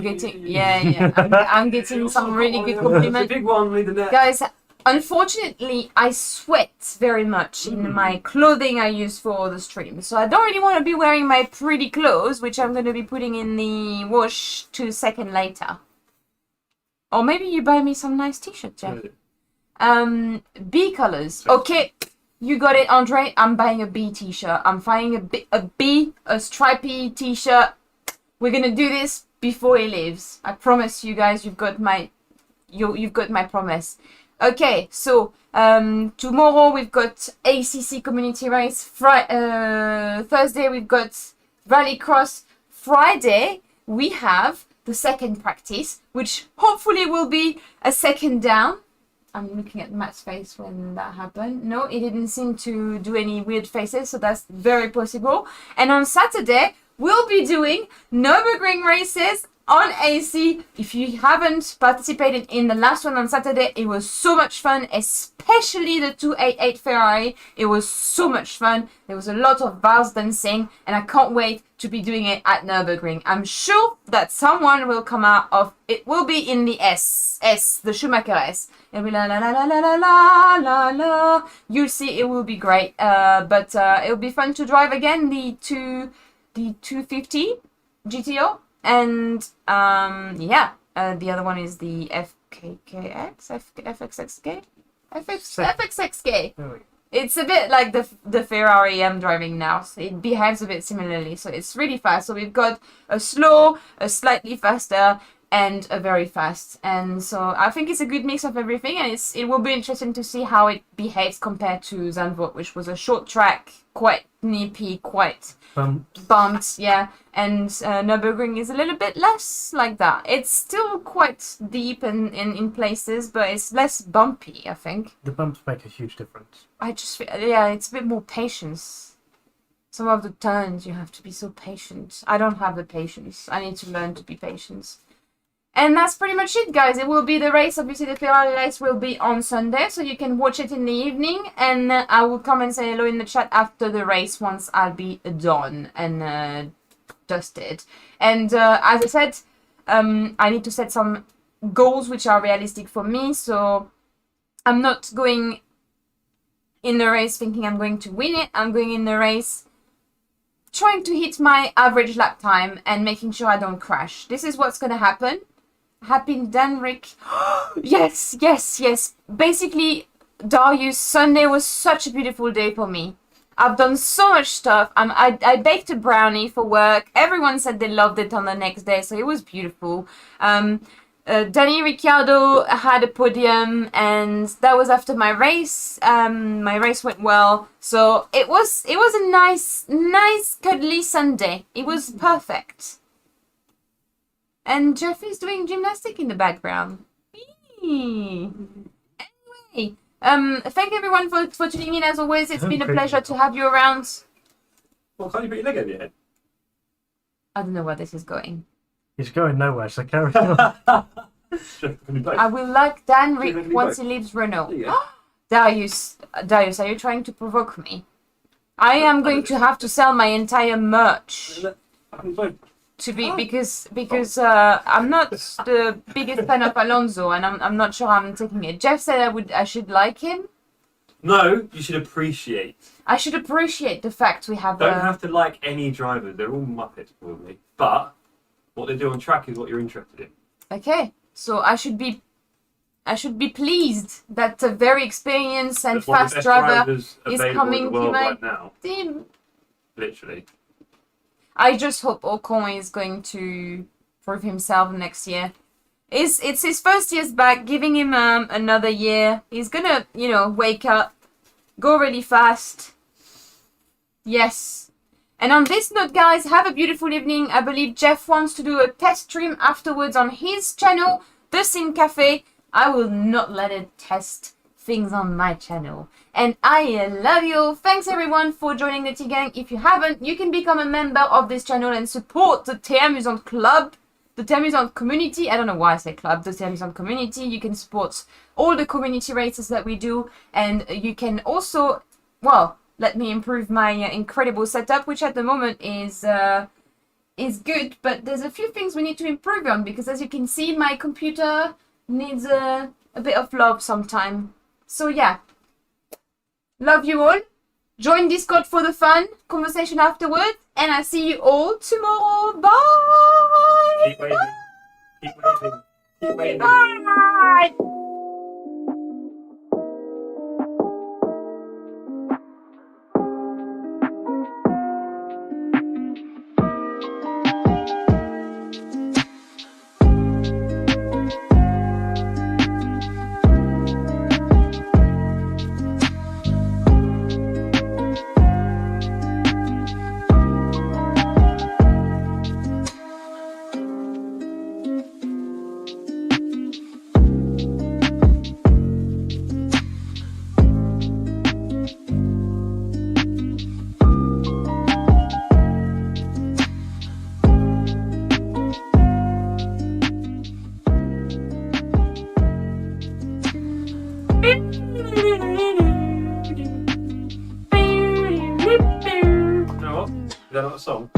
getting, yeah. I'm getting some really good compliments. The big one with the net. Guys, unfortunately, I sweat very much in my clothing I use for the stream. So I don't really want to be wearing my pretty clothes, which I'm going to be putting in the wash 2 seconds later. Or maybe you buy me some nice t-shirt, Jeff. B colors. Okay, you got it, Andre. I'm buying a B t-shirt. I'm buying a stripy t-shirt. We're going to do this before he leaves. I promise you guys, you've got my promise. Okay, so tomorrow we've got ACC community race. Thursday we've got Rallycross. Friday we have the second practice, which hopefully will be a second down. I'm looking at Matt's face when that happened. No, he didn't seem to do any weird faces, so that's very possible. And on Saturday we'll be doing Nurburgring races on AC. If you haven't participated in the last one on Saturday, it was so much fun, especially the 288 Ferrari. It was so much fun. There was a lot of bars dancing, and I can't wait to be doing it at Nurburgring. I'm sure that someone will come out of it. Will be in the the Schumacher S. It'll be la la la la la la la la. You'll see, it will be great. But it'll be fun to drive again the 250 GTO. And the other one is the FXXK. It's a bit like the Ferrari I'm driving now, so it behaves a bit similarly. So it's really fast. So we've got a slow, a slightly faster, and a very fast. And so I think it's a good mix of everything, and it will be interesting to see how it behaves compared to Zandvoort, which was a short track, quite nippy, quite bumped, yeah. And Nürburgring is a little bit less like that. It's still quite deep in places, but it's less bumpy, I think. The bumps make a huge difference. I just feel, yeah, it's a bit more patience. Some of the turns you have to be so patient. I don't have the patience. I need to learn to be patient. And that's pretty much it, guys. It will be the race. Obviously, the Ferrari race will be on Sunday, so you can watch it in the evening. And I will come and say hello in the chat after the race once I'll be done and dusted. And as I said, I need to set some goals which are realistic for me. So I'm not going in the race thinking I'm going to win it. I'm going in the race trying to hit my average lap time and making sure I don't crash. This is what's going to happen. Happy Danrik. Yes. Basically, Darius, Sunday was such a beautiful day for me. I've done so much stuff. I baked a brownie for work. Everyone said they loved it on the next day, so it was beautiful. Danny Ricciardo had a podium, and that was after my race. My race went well, so it was a nice cuddly Sunday. It was perfect. And Jeff is doing gymnastic in the background. Anyway, thank everyone for tuning in. As always, it's been a pleasure to have you around. Well, can't you put your leg over your head? I don't know where this is going. It's going nowhere, so carry on. I will like Dan Rick once he leaves Renault. Darius, are you trying to provoke me? I am going to have to sell my entire merch to be Oh. because I'm not the biggest fan of Alonso, and I'm not sure I'm taking it. Jeff said I should like him. No, you should appreciate. I should appreciate the fact we have. Don't have to like any drivers. They're all muppets probably. But what they do on track is what you're interested in. Okay, so I should be pleased that a very experienced and That's one of fast the best driver drivers is available in coming the to world my right now. team. Literally. I just hope Ocon is going to prove himself next year. It's his first year's back, giving him another year. He's gonna, wake up, go really fast. Yes. And on this note, guys, have a beautiful evening. I believe Jeff wants to do a test stream afterwards on his channel, The Sim Cafe. I will not let it test things on my channel. And I love you. Thanks everyone for joining the T-Gang. If you haven't, you can become a member of this channel and support the T-Amusant Club, the T-Amusant community. I don't know why I say club, the T-Amusant community. You can support all the community races that we do. And you can also, well, let me improve my incredible setup, which at the moment is good. But there's a few things we need to improve on, because as you can see, my computer needs a bit of love sometime. So yeah, love you all. Join Discord for the fun conversation afterwards, and I see you all tomorrow. Bye. Keep waving. Keep waving. Keep waving. Bye. You know what? Is that not a song?